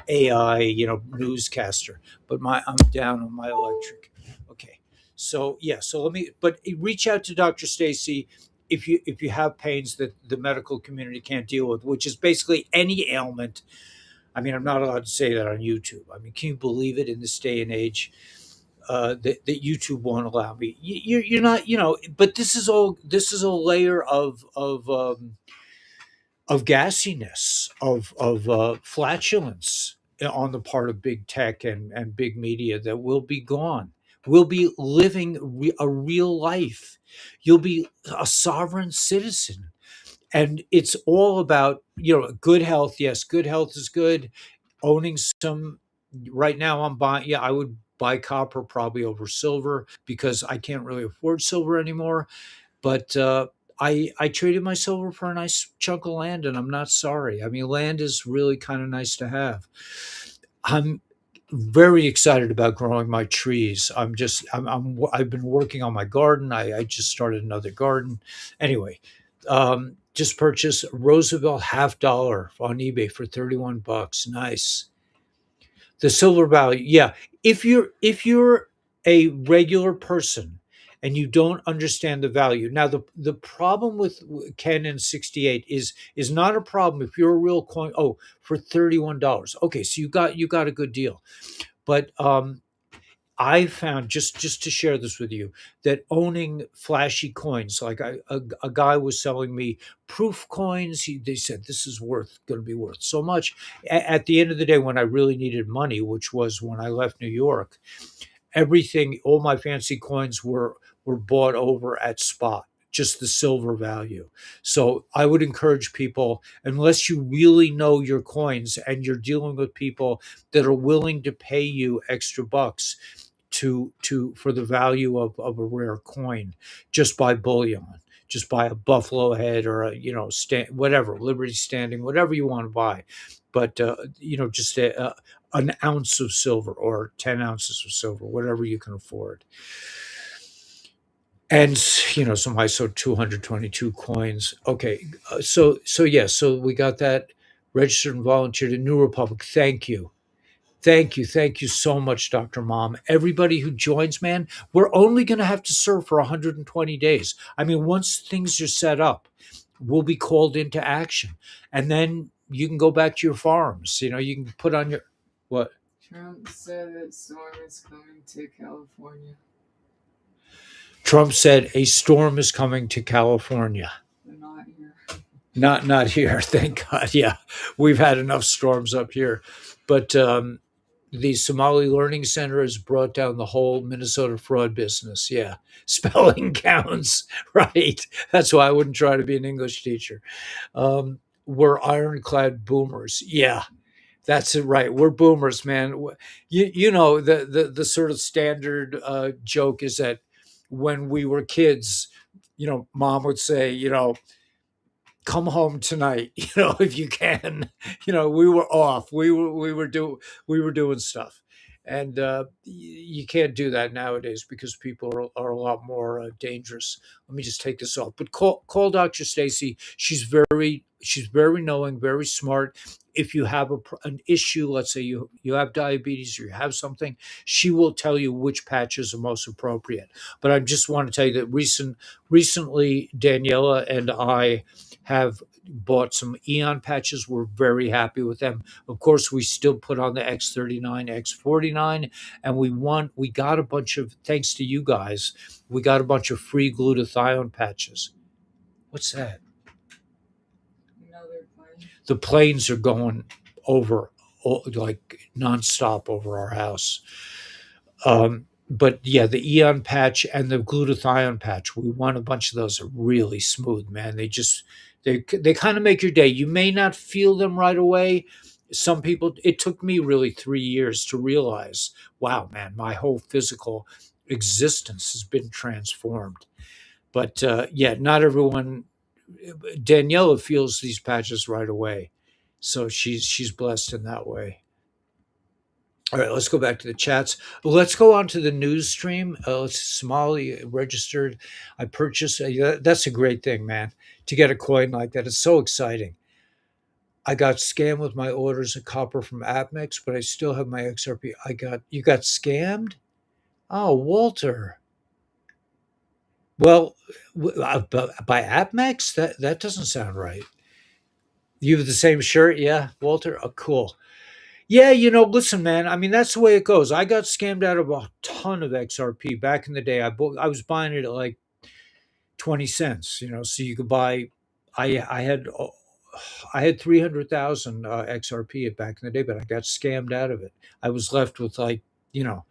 AI newscaster. But I'm down on my electric. Okay, so yeah, so let me. But reach out to Dr. Stacy if you have pains that the medical community can't deal with, which is basically any ailment. I mean, I'm not allowed to say that on YouTube. I mean, can you believe it in this day and age? That YouTube won't allow me. You're not, but this is a layer of gassiness, of flatulence on the part of big tech and big media that will be gone. We'll be living a real life. You'll be a sovereign citizen, and it's all about good health. Yes, good health is good. Owning some right now, I'm buying. Yeah, I would buy copper probably over silver because I can't really afford silver anymore. But I traded my silver for a nice chunk of land, and I'm not sorry. I mean, land is really kind of nice to have. I'm very excited about growing my trees. I've been working on my garden. I just started another garden. Anyway, just purchased Roosevelt half dollar on eBay for 31 bucks. Nice. The silver value, yeah. If you're a regular person and you don't understand the value, now the problem with Ken and 68 is not a problem if you're a real coin. Oh, for $31. Okay, so you got a good deal. But I found, just to share this with you, that owning flashy coins, like a guy was selling me proof coins. They said this is going to be worth so much. At the end of the day, when I really needed money, which was when I left New York, everything, all my fancy coins were bought over at spot, just the silver value. So I would encourage people, unless you really know your coins and you're dealing with people that are willing to pay you extra bucks to for the value of a rare coin, just buy bullion, just buy a buffalo head or a whatever, liberty standing, whatever you want to buy. But just an ounce of silver or 10 ounces of silver, whatever you can afford. And so I sold 222 coins. Okay, so yeah, so we got that. Registered and volunteered in New Republic. Thank you. Thank you so much, Dr. Mom. Everybody who joins, man, we're only going to have to serve for 120 days. I mean, once things are set up, we'll be called into action. And then you can go back to your farms. You can put on your, what? Trump said that storm is coming to California. Trump said a storm is coming to California. But not here. Not here, thank God. Yeah, we've had enough storms up here. But the Somali Learning Center has brought down the whole Minnesota fraud business. Yeah, spelling counts, right? That's why I wouldn't try to be an English teacher. We're ironclad boomers. Yeah, that's it, right. We're boomers, man. You know the sort of standard joke is that when we were kids, mom would say, come home tonight, if you can. We were off. We were doing stuff. And you can't do that nowadays because people are a lot more dangerous. Let me just take this off. But call Dr. Stacy. She's very knowing, very smart. If you have an issue, let's say you have diabetes or you have something, she will tell you which patches are most appropriate. But I just want to tell you that recently Daniela and I have bought some Eon patches. We're very happy with them. Of course, we still put on the X39, X49, and we got a bunch of, thanks to you guys, we got a bunch of free glutathione patches. What's that? Another plane. The planes are going over, like nonstop over our house. But yeah, the Eon patch and the glutathione patch, we want a bunch of those. Are really smooth, man. They kind of make your day. You may not feel them right away. Some people, it took me really 3 years to realize, wow, man, my whole physical existence has been transformed. But yeah, not everyone. Daniela feels these patches right away, so she's blessed in that way. All right, let's go back to the chats. Let's go on to the news stream. Somali registered. I purchased. That's a great thing, man. To get a coin like that, it's so exciting. I got scammed with my orders of copper from Apmex, but I still have my XRP. You got scammed? Oh, Walter. Well, by Apmex, that doesn't sound right. You have the same shirt, yeah, Walter. Oh, cool. Yeah, listen, man. I mean, that's the way it goes. I got scammed out of a ton of XRP back in the day. I was buying it at like 20 cents. So you could buy. I had I had 300,000 XRP back in the day, but I got scammed out of it. I was left with like you know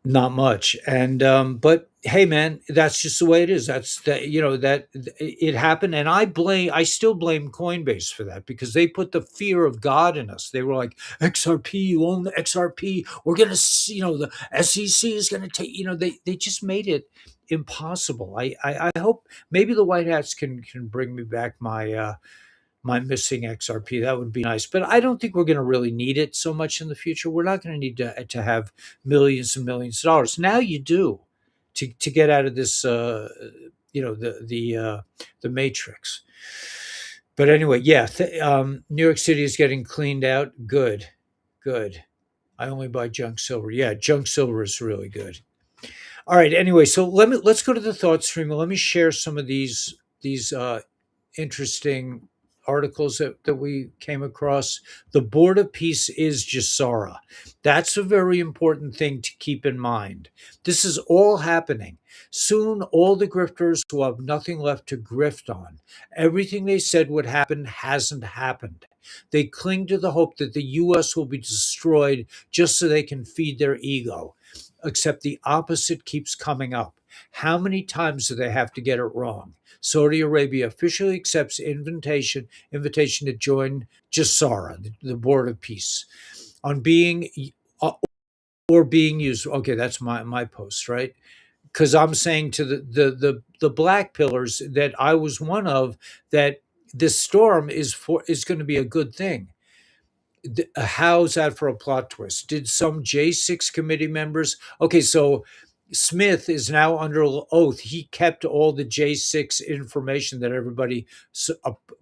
not much. And but hey, man, that's just the way it is. That's that that it happened, and I still blame Coinbase for that because they put the fear of God in us. They were like, XRP, you own the XRP. We're gonna, the SEC is gonna take. They just made it impossible. I hope maybe the White Hats can bring me back my missing XRP. That would be nice. But I don't think we're going to really need it so much in the future. We're not going to need to have millions and millions of dollars. Now you do to get out of this, the matrix. But anyway, yeah, New York City is getting cleaned out. Good, good. I only buy junk silver. Yeah, junk silver is really good. All right. Anyway, so let's go to the thought stream. Let me share some of these interesting articles that we came across. The Board of Peace is Jassara. That's a very important thing to keep in mind. This is all happening. Soon, all the grifters will have nothing left to grift on. Everything they said would happen hasn't happened. They cling to the hope that the U.S. will be destroyed just so they can feed their ego. Except the opposite keeps coming up. How many times do they have to get it wrong? Saudi Arabia officially accepts invitation to join Jassara, the Board of Peace, on being uh, or being used. Okay, that's my post, right? Because I'm saying to the black pillars that I was one of, that this storm is going to be a good thing. How's that for a plot twist? Did some J6 committee members? Okay, so Smith is now under oath. He kept all the J6 information that everybody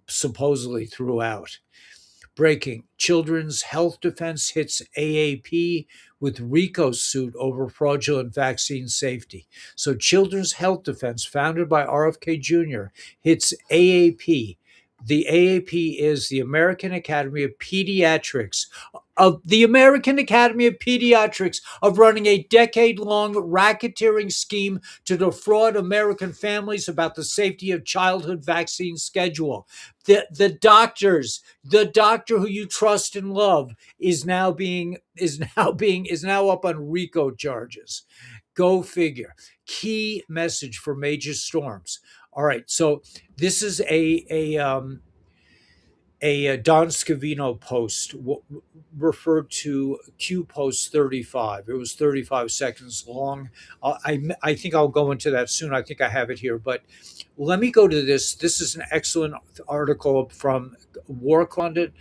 supposedly threw out. Breaking: Children's Health Defense hits AAP with RICO suit over fraudulent vaccine safety. So, Children's Health Defense, founded by RFK Jr., hits AAP. The AAP is the American Academy of Pediatrics. Of the American Academy of Pediatrics of running a decade-long racketeering scheme to defraud American families about the safety of childhood vaccine schedule. The doctor who you trust and love is now up on RICO charges. Go figure. Key message for major storms. All right, so this is A Don Scavino post referred to Q post 35. It was 35 seconds long. I think I'll go into that soon. I think I have it here, but let me go to this. This is an excellent article from War Correspondent,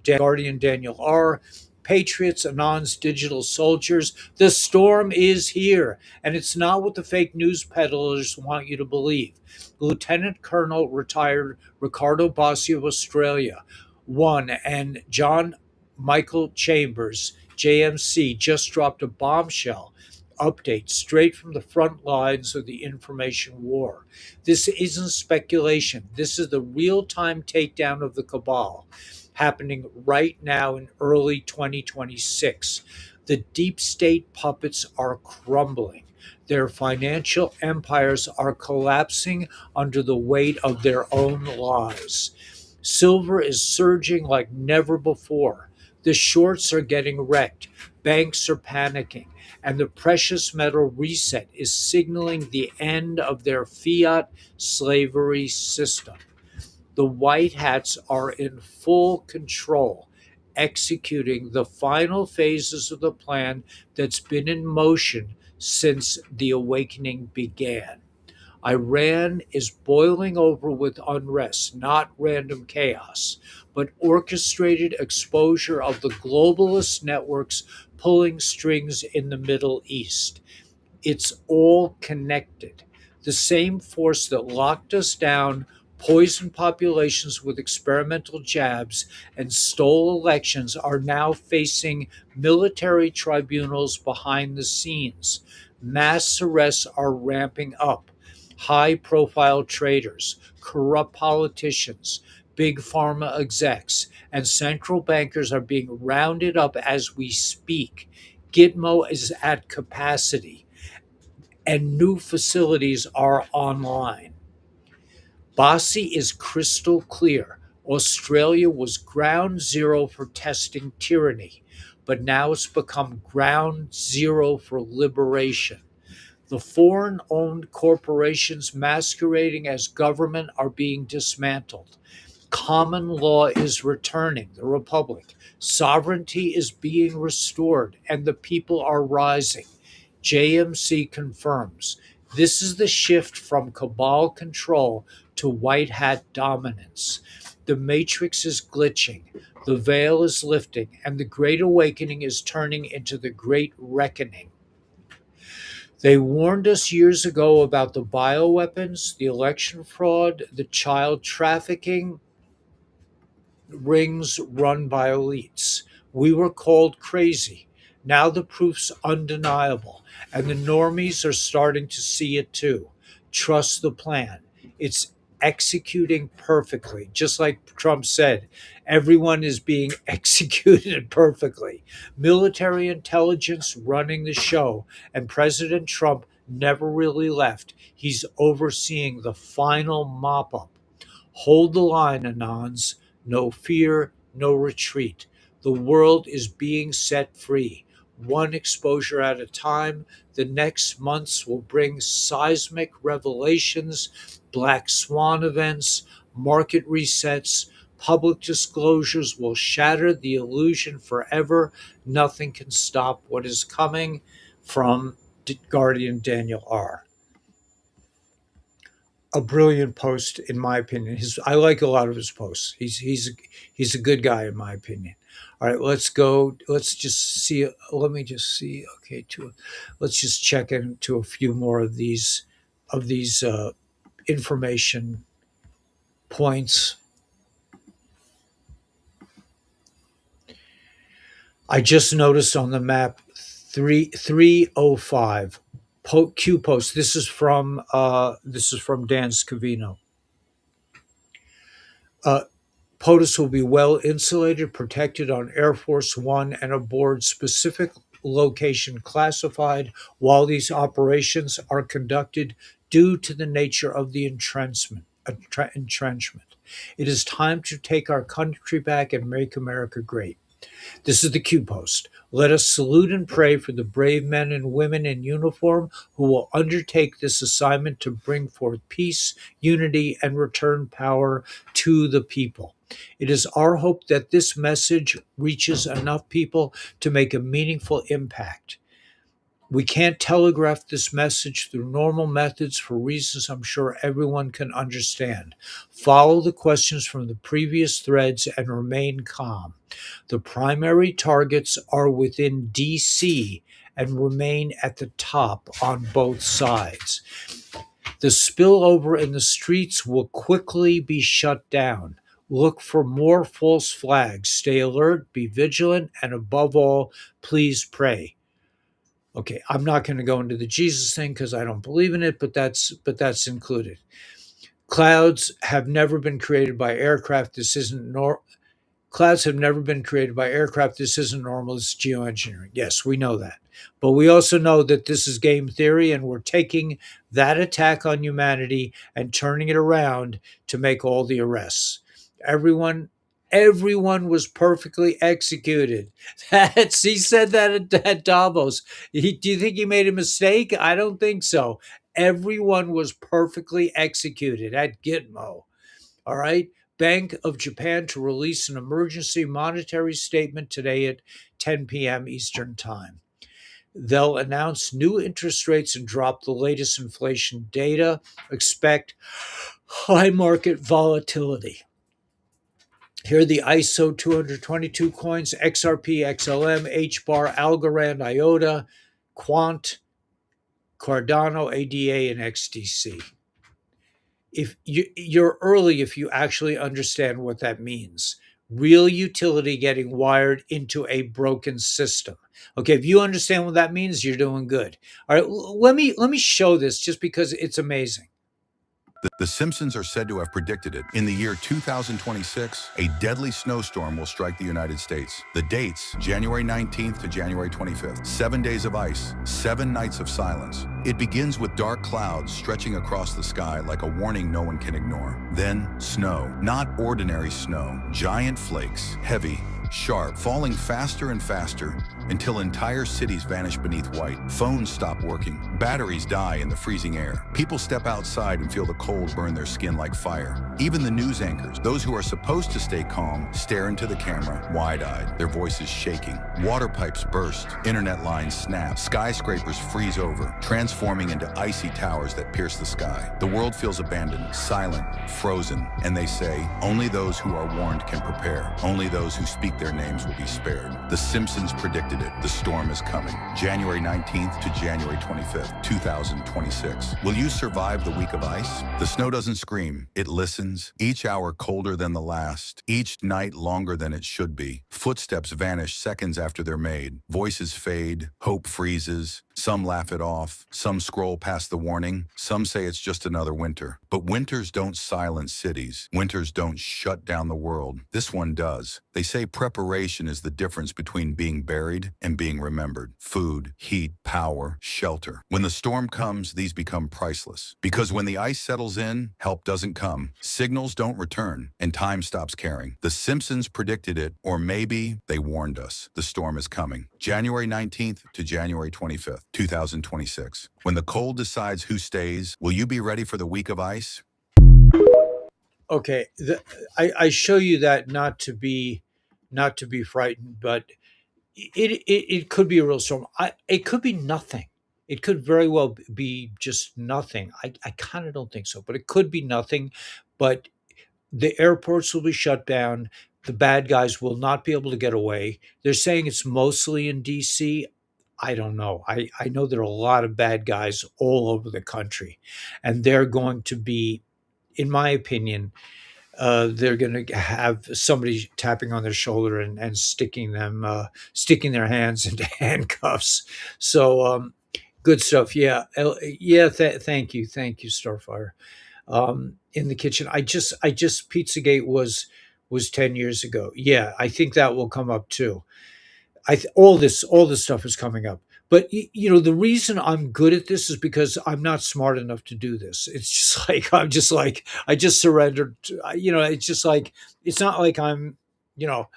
Guardian Daniel R. Patriots, Anons, digital soldiers. The storm is here, and it's not what the fake news peddlers want you to believe. Lieutenant Colonel retired Ricardo Bossi of Australia won, and John Michael Chambers, JMC, just dropped a bombshell update straight from the front lines of the information war. This isn't speculation. This is the real time takedown of the cabal happening right now in early 2026. The deep state puppets are crumbling. Their financial empires are collapsing under the weight of their own lies. Silver is surging like never before. The shorts are getting wrecked. Banks are panicking. And the precious metal reset is signaling the end of their fiat slavery system. The White Hats are in full control, executing the final phases of the plan that's been in motion since the awakening began. Iran is boiling over with unrest, not random chaos, but orchestrated exposure of the globalist networks pulling strings in the Middle East. It's all connected. The same force that locked us down, poisoned populations with experimental jabs, and stole elections are now facing military tribunals behind the scenes. Mass arrests are ramping up. High profile traders, corrupt politicians, big pharma execs, and central bankers are being rounded up as we speak. Gitmo is at capacity and new facilities are online. Bossi is crystal clear. Australia was ground zero for testing tyranny, but now it's become ground zero for liberation. The foreign owned corporations masquerading as government are being dismantled. Common law is returning, the Republic. Sovereignty is being restored, and the people are rising. JMC confirms this is the shift from cabal control to white hat dominance. The matrix is glitching, the veil is lifting, and the great awakening is turning into the great reckoning. They warned us years ago about the bioweapons, the election fraud, the child trafficking, rings run by elites. We were called crazy. Now the proof's undeniable, and the normies are starting to see it too. Trust the plan. It's executing perfectly. Just like Trump said, everyone is being executed perfectly. Military intelligence running the show, and President Trump never really left. He's overseeing the final mop up. Hold the line, Anons. No fear, no retreat. The world is being set free, one exposure at a time. The next months will bring seismic revelations, black swan events, market resets. Public disclosures will shatter the illusion forever. Nothing can stop what is coming. From Guardian Daniel R. A brilliant post, in my opinion. I like a lot of his posts. He's a good guy, in my opinion. All right, let's go. Let's just see. Let me just see. Okay, let's just check into a few more of these information points. I just noticed on the map 305 Q post. This is from Dan Scavino. Uh, POTUS will be well insulated, protected on Air Force One and aboard specific location classified while these operations are conducted due to the nature of the entrenchment. It is time to take our country back and make America great. This is the Q post. Let us salute and pray for the brave men and women in uniform who will undertake this assignment to bring forth peace, unity, and return power to the people. It is our hope that this message reaches enough people to make a meaningful impact. We can't telegraph this message through normal methods for reasons I'm sure everyone can understand. Follow the questions from the previous threads and remain calm. The primary targets are within DC and remain at the top on both sides. The spillover in the streets will quickly be shut down. Look for more false flags. Stay alert, be vigilant, and above all, please pray. Okay, I'm not going to go into the Jesus thing because I don't believe in it, but that's included. Clouds have never been created by aircraft. This isn't Clouds have never been created by aircraft. This isn't normal. It's geoengineering. Yes, we know that. But we also know that this is game theory, and we're taking that attack on humanity and turning it around to make all the arrests. Everyone, everyone was perfectly executed. He said that at Davos. Do you think he made a mistake? I don't think so. Everyone was perfectly executed at Gitmo. All right. Bank of Japan to release an emergency monetary statement today at 10 p.m. Eastern Time. They'll announce new interest rates and drop the latest inflation data. Expect high market volatility. Here are the ISO 222 coins: XRP, XLM, HBAR, Algorand, IOTA, Quant, Cardano, ADA, and XDC. If you're early, if you actually understand what that means, real utility getting wired into a broken system. Okay, if you understand what that means, you're doing good. All right, let me show this just because it's amazing. The Simpsons are said to have predicted it. In the year 2026, a deadly snowstorm will strike the United States. The dates, January 19th to January 25th. 7 days of ice, 7 nights of silence. It begins with dark clouds stretching across the sky like a warning no one can ignore. Then, snow. Not ordinary snow. Giant flakes, heavy, sharp, falling faster and faster until entire cities vanish beneath white. Phones stop working. Batteries die in the freezing air. People step outside and feel the cold burn their skin like fire. Even the news anchors, those who are supposed to stay calm, stare into the camera, wide-eyed, their voices shaking. Water pipes burst. Internet lines snap. Skyscrapers freeze over, transforming into icy towers that pierce the sky. The world feels abandoned, silent, frozen, and they say, only those who are warned can prepare. Only those who speak their names will be spared. The Simpsons predicted it. The storm is coming. January 19th to January 25th, 2026. Will you survive the week of ice? The snow doesn't scream. It listens. Each hour colder than the last. Each night longer than it should be. Footsteps vanish seconds after they're made. Voices fade. Hope freezes. Some laugh it off. Some scroll past the warning. Some say it's just another winter. But winters don't silence cities. Winters don't shut down the world. This one does. They say preparation is the difference between being buried and being remembered. Food, heat, power, shelter. When the storm comes, these become priceless. Because when the ice settles in, help doesn't come. Signals don't return, and time stops caring. The Simpsons predicted it, or maybe they warned us. The storm is coming. January 19th to January 25th, 2026. When the cold decides who stays, will you be ready for the week of ice? Okay, I show you that not to be frightened, but it could be a real storm. It could be nothing. It could very well be just nothing. I kind of don't think so, but it could be nothing. But the airports will be shut down. The bad guys will not be able to get away. They're saying it's mostly in DC. I don't know. I know there are a lot of bad guys all over the country, and they're going to be, in my opinion, they're going to have somebody tapping on their shoulder and sticking their hands into handcuffs. So good stuff. Yeah, yeah. Thank you, Starfire. In the kitchen, I just Pizzagate was 10 years ago. Yeah, I think that will come up too. All this stuff is coming up. But the reason I'm good at this is because I'm not smart enough to do this. It's just like I just surrendered. It's just like it's not like I'm, you know,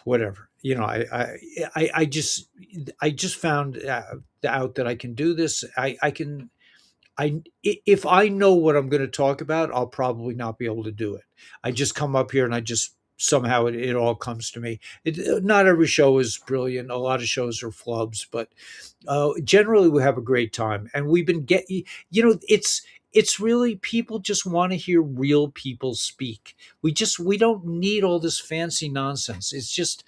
whatever. I just found out that I can do this. I can if I know what I'm going to talk about, I'll probably not be able to do it. I just come up here and I just somehow it all comes to me. Not every show is brilliant. A lot of shows are flubs, but generally we have a great time, and we've been it's really people just want to hear real people speak. We don't need all this fancy nonsense. It's just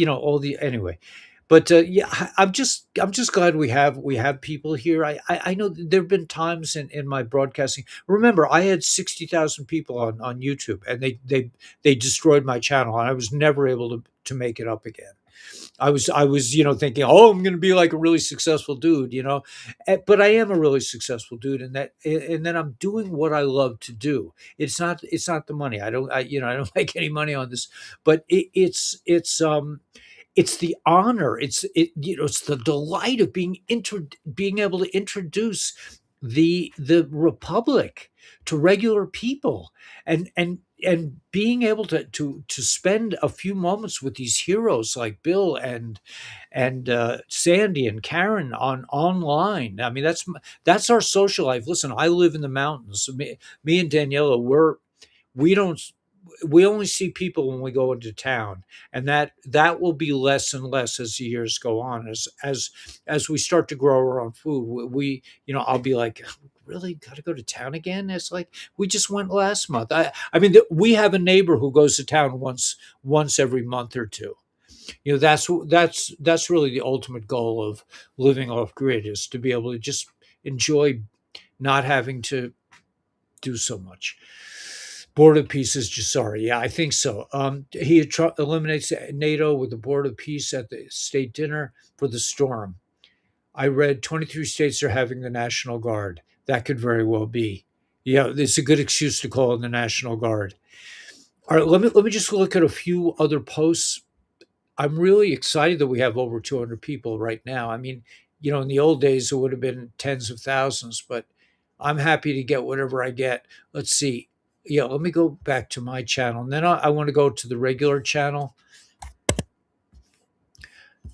all the anyway. But yeah, I'm just glad we have people here. I know there have been times in my broadcasting. Remember, I had 60,000 people on YouTube, and they destroyed my channel, and I was never able to make it up again. I was thinking, oh, I'm going to be like a really successful dude, but I am a really successful dude, and then I'm doing what I love to do. It's not the money. I don't make any money on this, but it's the honor. It's the delight of being able to introduce the republic to regular people, and being able to spend a few moments with these heroes like Bill and Sandy and Karen on online. I mean, that's our social life. Listen, I live in the mountains. So me and Daniela, we don't we only see people when we go into town, and that will be less and less as the years go on. As we start to grow our own food, I'll be like, really got to go to town again? It's like we just went last month. I mean, we have a neighbor who goes to town once every month or two. That's really the ultimate goal of living off grid, is to be able to just enjoy not having to do so much. Board of Peace is just sorry. Yeah, I think so. He eliminates NATO with the Board of Peace at the state dinner for the storm. I read 23 states are having the National Guard. That could very well be. Yeah, it's a good excuse to call in the National Guard. All right, let me just look at a few other posts. I'm really excited that we have over 200 people right now. I mean, in the old days it would have been tens of thousands, but I'm happy to get whatever I get. Let's see. Yeah, let me go back to my channel, and then I want to go to the regular channel.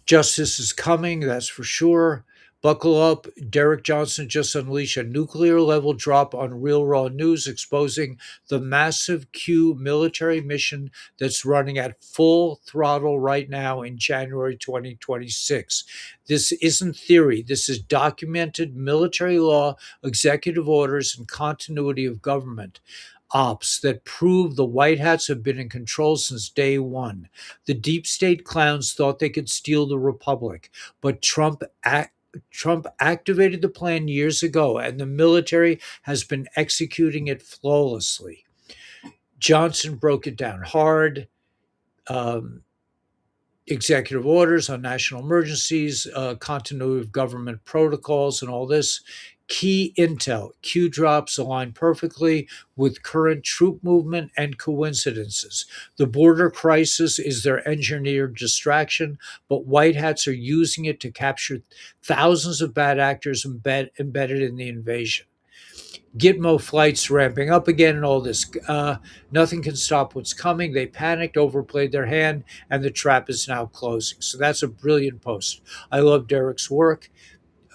Justice is coming, that's for sure. Buckle up. Derek Johnson just unleashed a nuclear level drop on Real Raw News, exposing the massive Q military mission that's running at full throttle right now in January 2026. This isn't theory. This is documented military law, executive orders, and continuity of government ops that prove the White Hats have been in control since day one. The deep state clowns thought they could steal the republic, but Trump activated the plan years ago, and the military has been executing it flawlessly. Johnson broke it down hard. Executive orders on national emergencies, continuity of government protocols, and all this. Key intel, Q drops align perfectly with current troop movement and coincidences. The border crisis is their engineered distraction, but White Hats are using it to capture thousands of bad actors embedded in the invasion. Gitmo flights ramping up again and all this. Nothing can stop what's coming. They panicked, overplayed their hand, and the trap is now closing. So that's a brilliant post. I love Derek's work.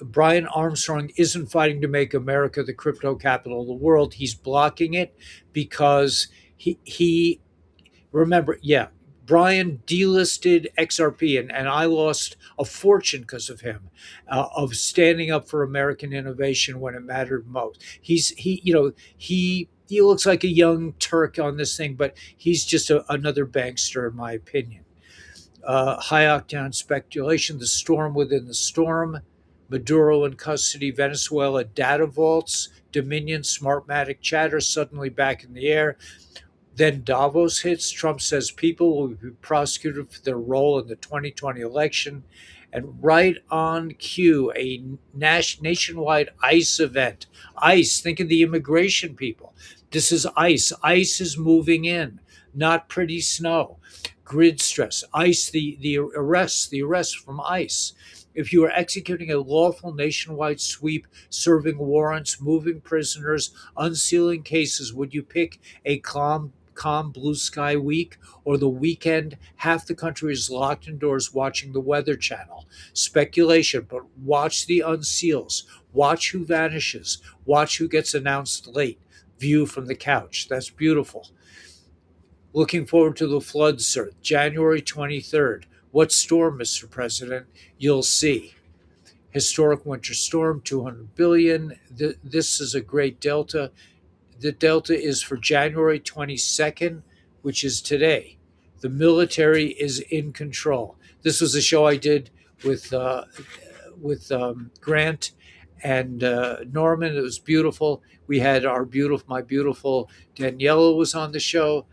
Brian Armstrong isn't fighting to make America the crypto capital of the world. He's blocking it because he remember, yeah, Brian delisted XRP, and I lost a fortune because of him, of standing up for American innovation when it mattered most. He looks like a young Turk on this thing, but he's just another bankster, in my opinion. High octane speculation, the storm within the storm, Maduro in custody, Venezuela data vaults, Dominion Smartmatic chatter suddenly back in the air. Then Davos hits. Trump says people will be prosecuted for their role in the 2020 election. And right on cue, a nationwide ICE event. ICE, think of the immigration people. This is ICE. ICE is moving in, not pretty snow. Grid stress. ICE, the arrests from ICE. If you are executing a lawful nationwide sweep, serving warrants, moving prisoners, unsealing cases, would you pick a calm calm blue sky week or the weekend, half the country is locked indoors watching the Weather Channel. Speculation, but watch the unseals. Watch who vanishes. Watch who gets announced late. View from the couch. That's beautiful. Looking forward to the floods, sir. January 23rd. What storm, Mr. President? You'll see. Historic winter storm, 200 billion. This is a great delta. The delta is for January 22nd, which is today. The military is in control. This was a show I did with Grant and Norman. It was beautiful. We had my beautiful Daniela was on the show,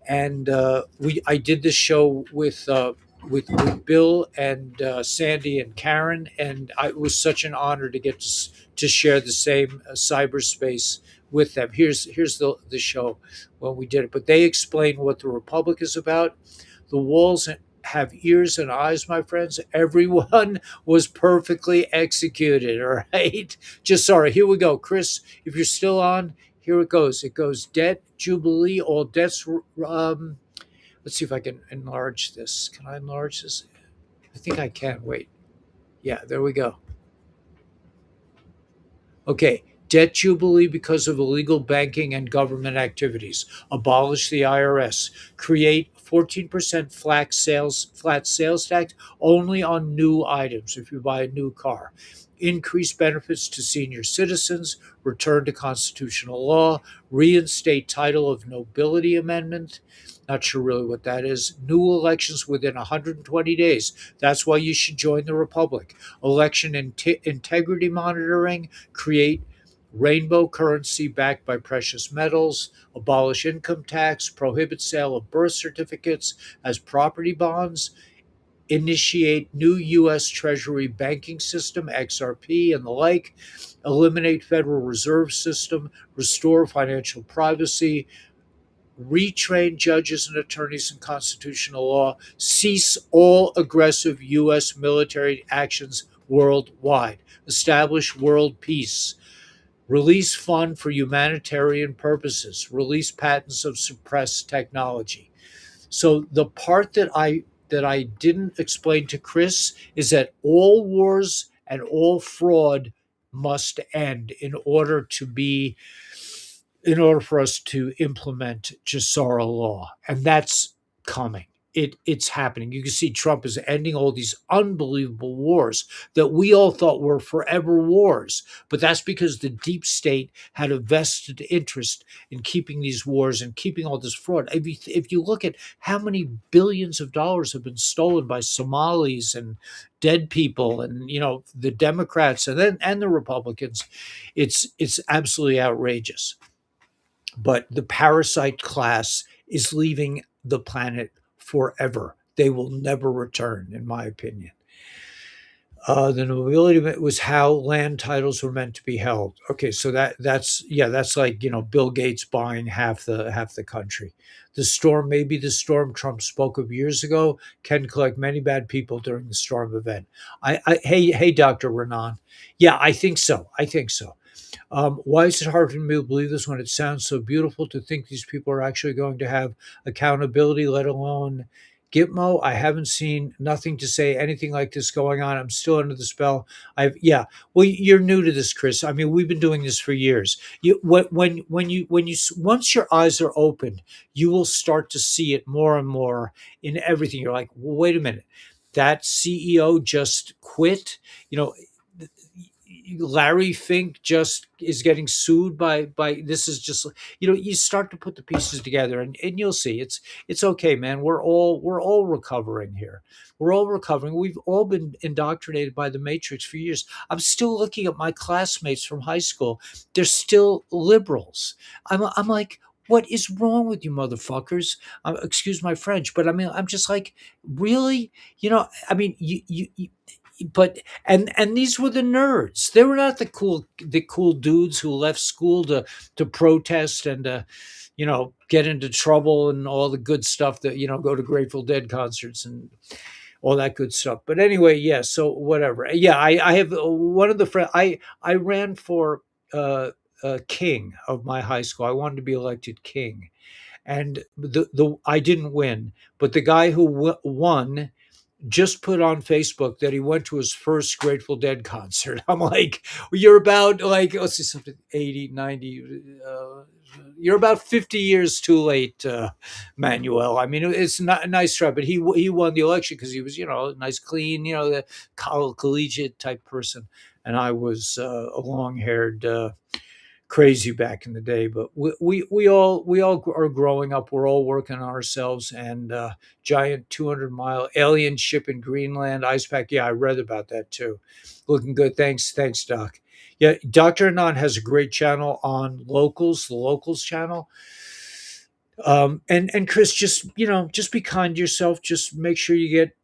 and I did this show with Bill and Sandy and Karen, and it was such an honor to get to share the same cyberspace with them. Here's the show when we did it, but they explain what the Republic is about. The walls have ears and eyes, my friends. Everyone was perfectly executed. All right, just sorry. Here we go, Chris. If you're still on, here it goes. It goes debt jubilee, all debts. Let's see if I can enlarge this. Can I enlarge this? I think I can. Wait. Yeah, there we go. Okay. Debt jubilee because of illegal banking and government activities. Abolish the IRS. Create 14% flat sales tax only on new items if you buy a new car. Increase benefits to senior citizens. Return to constitutional law. Reinstate title of nobility amendment. Not sure really what that is. New elections within 120 days. That's why you should join the Republic. Election integrity monitoring. Create rainbow currency backed by precious metals, abolish income tax, prohibit sale of birth certificates as property bonds, initiate new U.S. Treasury banking system, XRP, and the like, eliminate Federal Reserve System, restore financial privacy, retrain judges and attorneys in constitutional law, cease all aggressive U.S. military actions worldwide, establish world peace, release fund for humanitarian purposes, release patents of suppressed technology. So the part that I didn't explain to Chris is that all wars and all fraud must end in order for us to implement Jassara law, and that's coming. It's happening. You can see Trump is ending all these unbelievable wars that we all thought were forever wars, but that's because the deep state had a vested interest in keeping these wars and keeping all this fraud. If you look at how many billions of dollars have been stolen by Somalis and dead people, and the Democrats and the Republicans, it's absolutely outrageous. But the parasite class is leaving the planet forever. They will never return, in my opinion. The nobility was how land titles were meant to be held. Okay, so that's like Bill Gates buying half the country. The storm, maybe the storm Trump spoke of years ago, can collect many bad people during the storm event. Hey, Dr. Renan. Yeah, I think so. Why is it hard for me to believe this when it sounds so beautiful to think these people are actually going to have accountability, let alone Gitmo? I haven't seen nothing to say anything like this going on. I'm still under the spell. Yeah. Well, you're new to this, Chris. I mean, we've been doing this for years. Once your eyes are opened, you will start to see it more and more in everything. You're like, well, wait a minute, that CEO just quit. Larry Fink just is getting sued by this is just you start to put the pieces together, and you'll see it's okay, man. We're all recovering here. We're all recovering. We've all been indoctrinated by the Matrix for years. I'm still looking at my classmates from high school. They're still liberals. I'm like, what is wrong with you motherfuckers? Excuse my French, but I mean, I'm just like, really? I mean, but and these were the nerds. They were not the cool dudes who left school to protest and get into trouble and all the good stuff that go to Grateful Dead concerts and all that good stuff. But anyway, yeah. So whatever. Yeah, I have one of the friends. I ran for king of my high school. I wanted to be elected king, and the I didn't win, but the guy who won just put on Facebook that he went to his first Grateful Dead concert. I'm like, you're about like, let's see, something 80, 90. You're about 50 years too late, Manuel. I mean, it's not a nice try, but he won the election because he was, a nice, clean, the collegiate type person. And I was a long haired, crazy back in the day. But we all are growing up. We're all working on ourselves. And giant 200-mile alien ship in Greenland, ice pack. Yeah, I read about that too. Looking good. Thanks, Doc. Yeah, Dr. Anon has a great channel on locals, the locals channel. And Chris, just be kind to yourself. Just make sure you get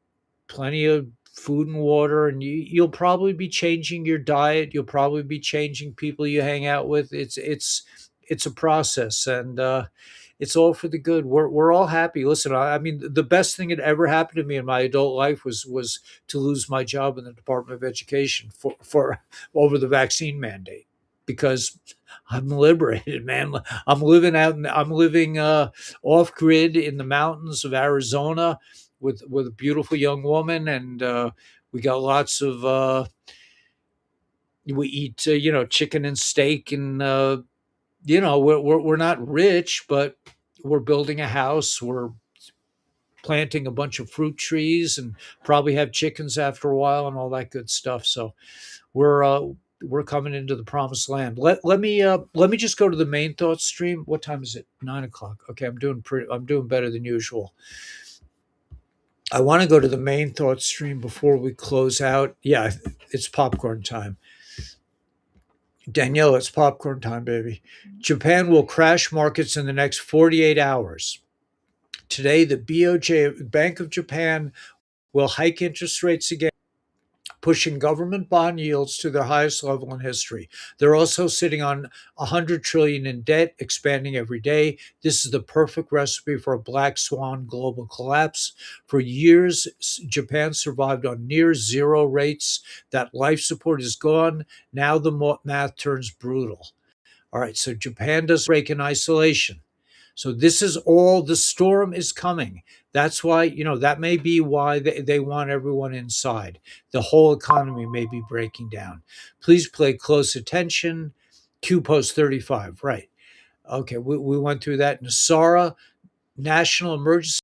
plenty of food and water, and you'll probably be changing your diet. You'll probably be changing people you hang out with. It's a process, and it's all for the good. We're all happy. Listen, I mean, the best thing that ever happened to me in my adult life was to lose my job in the Department of Education for over the vaccine mandate, because I'm liberated, man. I'm living off grid in the mountains of Arizona with a beautiful young woman, and we got lots of we eat chicken and steak, and we're not rich, but we're building a house. We're planting a bunch of fruit trees, and probably have chickens after a while, and all that good stuff. So we're uh, we're coming into the promised land. Let me just go to the main thought stream. What time is it? 9 o'clock. Okay, I'm doing better than usual. I want to go to the main thought stream before we close out. Yeah, it's popcorn time. Danielle, it's popcorn time, baby. Japan will crash markets in the next 48 hours. Today, the BOJ, Bank of Japan, will hike interest rates again, pushing government bond yields to their highest level in history. They're also sitting on 100 trillion in debt, expanding every day. This is the perfect recipe for a black swan global collapse. For years, Japan survived on near zero rates. That life support is gone. Now the math turns brutal. All right, so Japan does break in isolation. So this is all, the storm is coming. That's why, that may be why they want everyone inside. The whole economy may be breaking down. Please pay close attention. Q post 35, right. Okay, we went through that. Nasara, national emergency.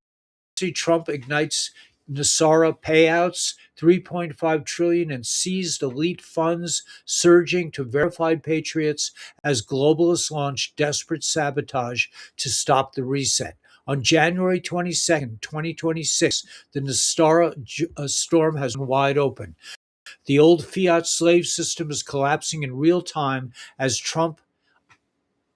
Trump ignites Nasara payouts, 3.5 trillion in seized elite funds surging to verified patriots as globalists launch desperate sabotage to stop the reset. On January 22nd, 2026, the Nasara storm has been wide open. The old fiat slave system is collapsing in real time as Trump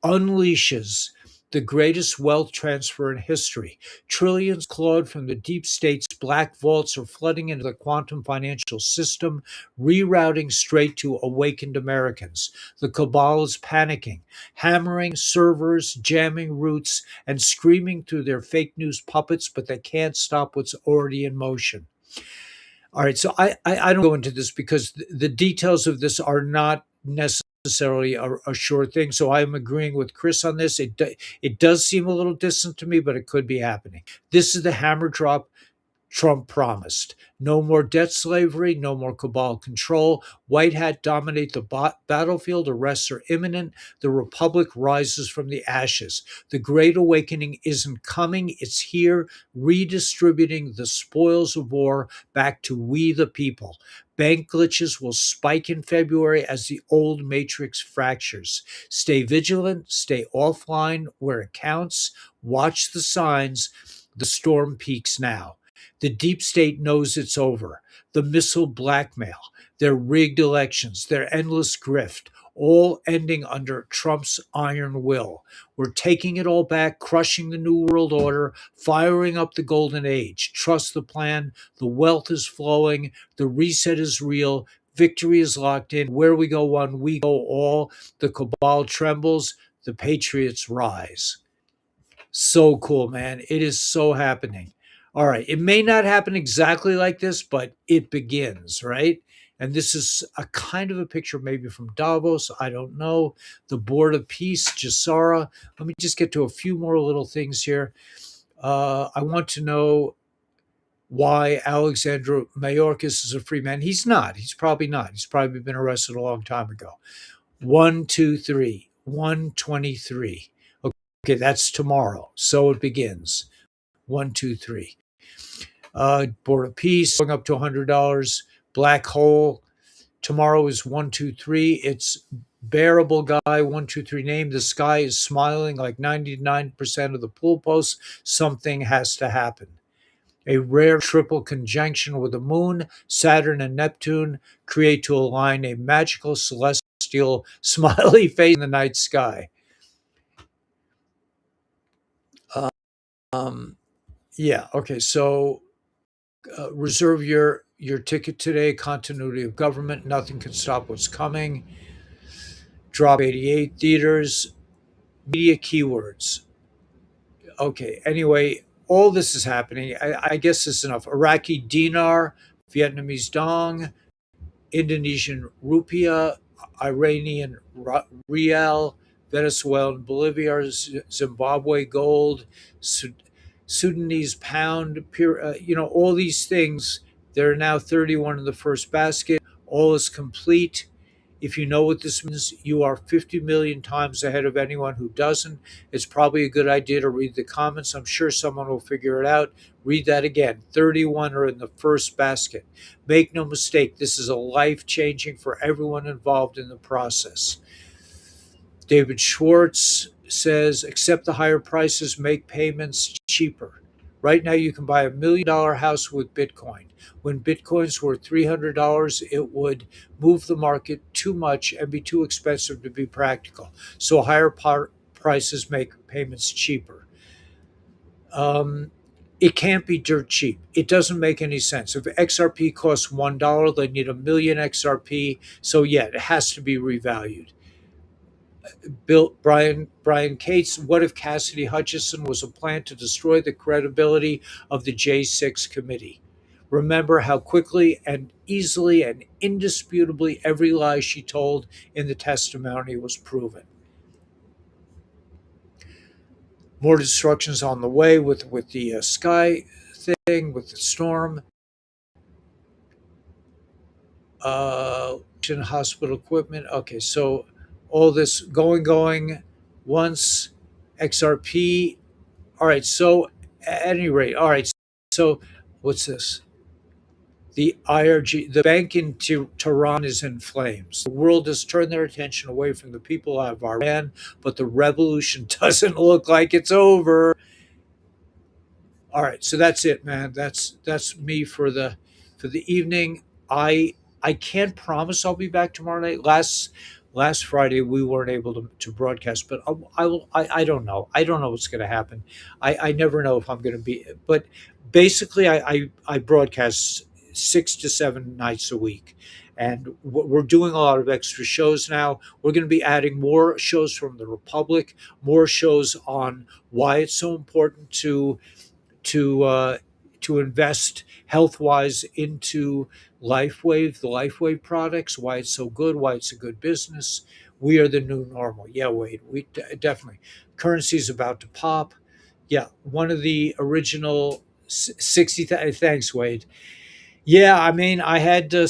unleashes the greatest wealth transfer in history. Trillions clawed from the deep state's black vaults are flooding into the quantum financial system, rerouting straight to awakened Americans. The cabal is panicking, hammering servers, jamming routes, and screaming through their fake news puppets, but they can't stop what's already in motion. All right, so I don't go into this because the details of this are not necessarily a sure thing. So I'm agreeing with Chris on this. It does seem a little distant to me, but it could be happening. This is the hammer drop Trump promised. No more debt slavery, no more cabal control. White hat dominate the battlefield. Arrests are imminent. The republic rises from the ashes. The Great Awakening isn't coming, it's here, redistributing the spoils of war back to we the people. Bank glitches will spike in February as the old matrix fractures. Stay vigilant, stay offline where it counts, watch the signs. The storm peaks now. The deep state knows it's over. The missile blackmail, their rigged elections, their endless grift, all ending under Trump's iron will. We're taking it all back, crushing the New World Order, firing up the Golden Age. Trust the plan. The wealth is flowing. The reset is real. Victory is locked in. Where we go one, we go all. The cabal trembles. The patriots rise. So cool, man. It is so happening. All right. It may not happen exactly like this, but it begins, right? And this is a kind of a picture maybe from Davos. I don't know. The Board of Peace, Jassara. Let me just get to a few more little things here. I want to know why Alexander Mayorkas is a free man. He's not. He's probably not. He's probably been arrested a long time ago. 123, 123. Okay, that's tomorrow. So it begins. 123. Board of Peace going up to $100. Black Hole tomorrow is 123. It's Bearable Guy 123 name. The sky is smiling like 99% of the pool posts. Something has to happen. A rare triple conjunction with the moon, Saturn, and Neptune create to align a magical celestial smiley face in the night sky. Um, yeah, okay, so reserve your ticket today. Continuity of government. Nothing can stop what's coming. Drop 88 theaters. Media keywords. Okay, anyway, all this is happening. I guess this is enough. Iraqi dinar, Vietnamese dong, Indonesian rupiah, Iranian rial, Venezuelan bolivar, Zimbabwe gold, Sudanese pound, all these things. There are now 31 in the first basket. All is complete. If you know what this means, you are 50 million times ahead of anyone who doesn't. It's probably a good idea to read the comments. I'm sure someone will figure it out. Read that again. 31 are in the first basket. Make no mistake, this is a life changing for everyone involved in the process. David Schwartz says, accept the higher prices, make payments cheaper. Right now, you can buy $1 million house with Bitcoin. When Bitcoins were $300, it would move the market too much and be too expensive to be practical. So higher prices make payments cheaper. It can't be dirt cheap. It doesn't make any sense. If XRP costs $1, they need 1 million XRP. So yeah, it has to be revalued. Brian Cates, what if Cassidy Hutchinson was a plan to destroy the credibility of the J6 committee? Remember how quickly and easily and indisputably every lie she told in the testimony was proven. More destruction's on the way with the sky thing, with the storm. Hospital equipment. Okay, so all this going once XRP. All right, so at any rate, all right, so what's this? The IRG, the bank in Tehran is in flames. The world has turned their attention away from the people of Iran, but the revolution doesn't look like it's over. All right, so that's it, man. That's me for the evening. I can't promise I'll be back tomorrow night. Last Friday we weren't able to broadcast, but I will. I don't know. I don't know what's going to happen. I never know if I'm going to be. But basically, I broadcast 6 to 7 nights a week, and we're doing a lot of extra shows now. We're going to be adding more shows from the Republic, more shows on why it's so important to invest health wise into LifeWave, the LifeWave products, why it's so good, why it's a good business. We are the new normal. Yeah, Wade, we definitely. Currency is about to pop. Yeah, one of the original 60. Thanks, Wade. Yeah, I mean, I had to,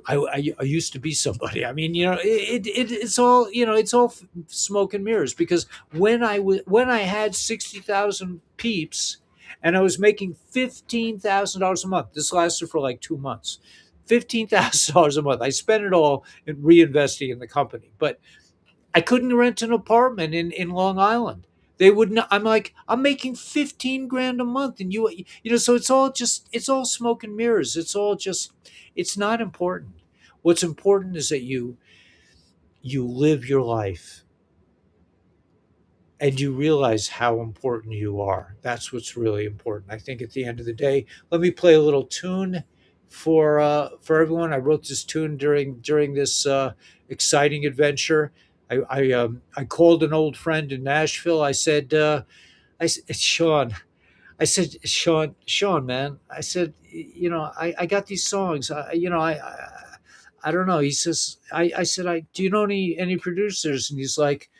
I used to be somebody. I mean, it's all, it's all smoke and mirrors because when I had 60,000 peeps and I was making $15,000 a month, this lasted for like 2 months, $15,000 a month. I spent it all in reinvesting in the company, but I couldn't rent an apartment in Long Island. They would not. I'm like, I'm making 15 grand a month, and so it's all smoke and mirrors. It's all just, it's not important. What's important is that you live your life and you realize how important you are. That's what's really important. I think at the end of the day, let me play a little tune for everyone. I wrote this tune during this exciting adventure. I called an old friend in Nashville. I said, it's Sean. I said, Sean, man. I said, I got these songs. I don't know. He says, I said, do you know any producers? And he's like,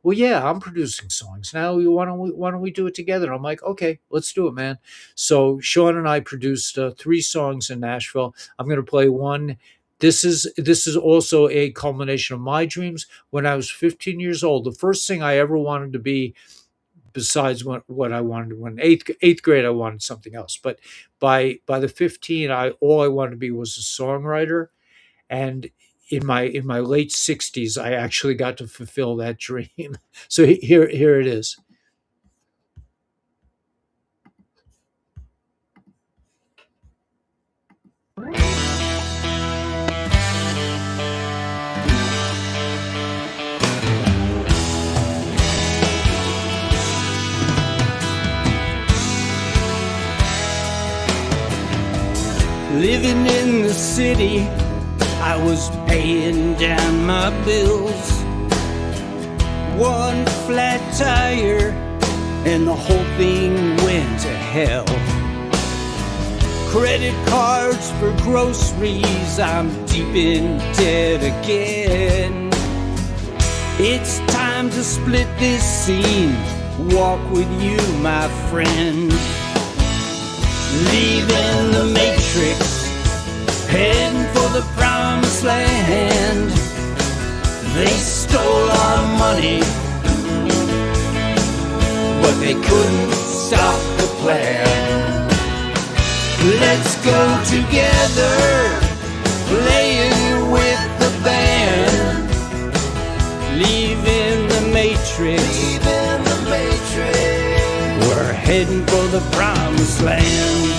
well, yeah, I'm producing songs now. Why don't we do it together? I'm like, okay, let's do it, man. So Sean and I produced 3 songs in Nashville. I'm going to play one. This is also a culmination of my dreams. When I was 15 years old, the first thing I ever wanted to be, besides what I wanted when eighth grade, I wanted something else. But by the 15, all I wanted to be was a songwriter. And in my late 60s, I actually got to fulfill that dream. So here it is. Living in the city, I was paying down my bills. One flat tire and the whole thing went to hell. Credit cards for groceries, I'm deep in debt again. It's time to split this scene, walk with you, my friend. Leaving the matrix, heading for the promised land. They stole our money, but they couldn't stop the plan. Let's go together, playing with the band. Leaving the matrix, we're heading for the promised land.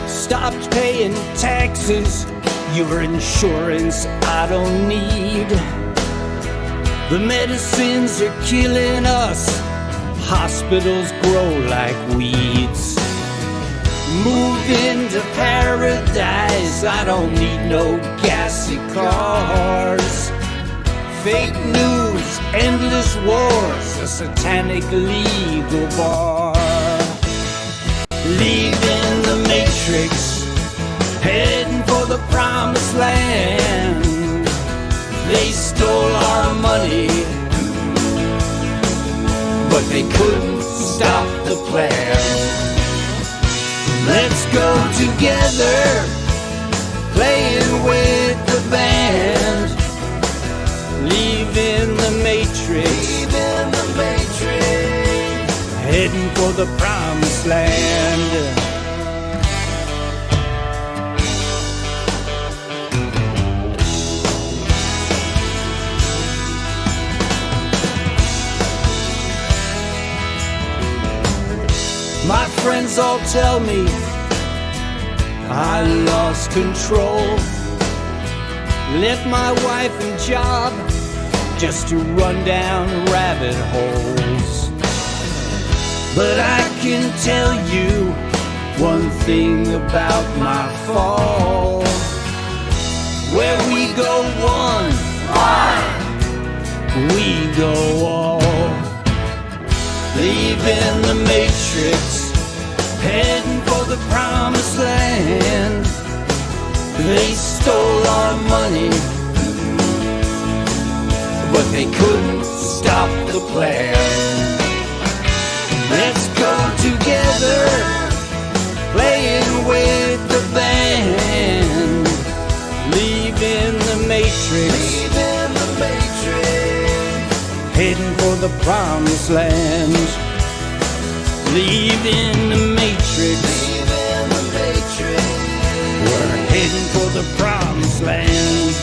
Stopped paying taxes, your insurance I don't need. The medicines are killing us, hospitals grow like weeds. Moving to paradise, I don't need no gassy cars. Fake news, endless wars, a satanic legal bar. Leaving the matrix, heading for the promised land. They stole our money, but they couldn't stop the plan. Let's go together, playing with the band. Leaving the matrix, heading for the promised land. My friends all tell me I lost control. Left my wife and job just to run down rabbit holes. But I can tell you one thing about my fall. Where we go one, we go all. Leaving the matrix, heading for the promised land. They stole our money, but they couldn't stop the plan. Let's go together, playing with the band. Leaving the matrix, heading for the promised land. Leaving the matrix, we're heading for the promised land.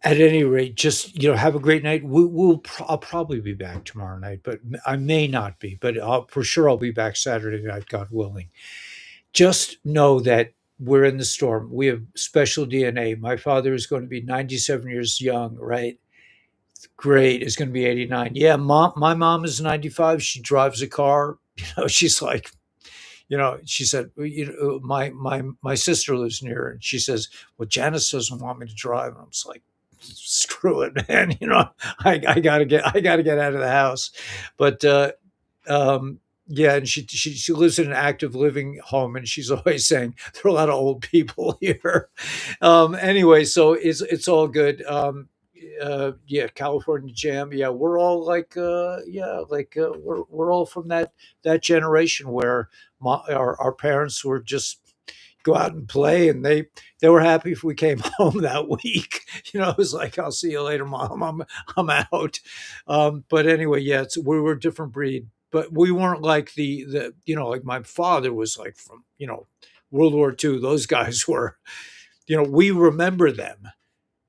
at any rate, just have a great night. I'll probably be back tomorrow night, but I may not be. But for sure, I'll be back Saturday night, God willing. Just know that we're in the storm. We have special DNA. My father is going to be 97 years young, right? Great. Is going to be 89. Yeah, my mom is 95. She drives a car. She's like, she said, my sister lives near her, and she says, well, Janice doesn't want me to drive. And I'm just like, screw it, man. I gotta get out of the house. But yeah, and she lives in an active living home, and she's always saying there are a lot of old people here. Anyway, so it's all good. Yeah, California Jam. Yeah, we're all like we're all from that generation where our parents were just go out and play, and they were happy if we came home that week. It was like, I'll see you later, mom. I'm out. But anyway, yeah, we were a different breed, but we weren't like the like my father was like from World War II. Those guys were, we remember them,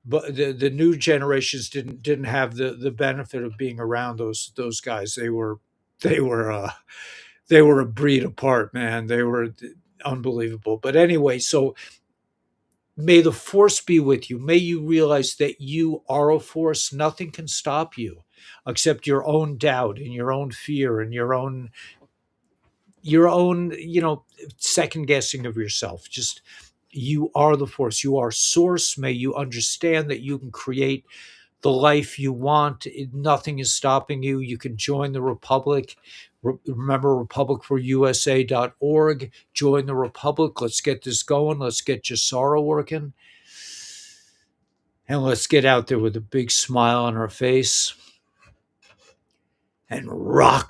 but the new generations didn't have the benefit of being around those guys. They were they were a breed apart, man. They were unbelievable. But anyway, so may the force be with you. May you realize that you are a force. Nothing can stop you except your own doubt and your own fear and your own second guessing of yourself. Just you are the force. You are source. May you understand that you can create the life you want. Nothing is stopping you. You can join the Republic. Remember, republicforusa.org. Join the Republic. Let's get this going. Let's get Jasara working. And let's get out there with a big smile on our face and rock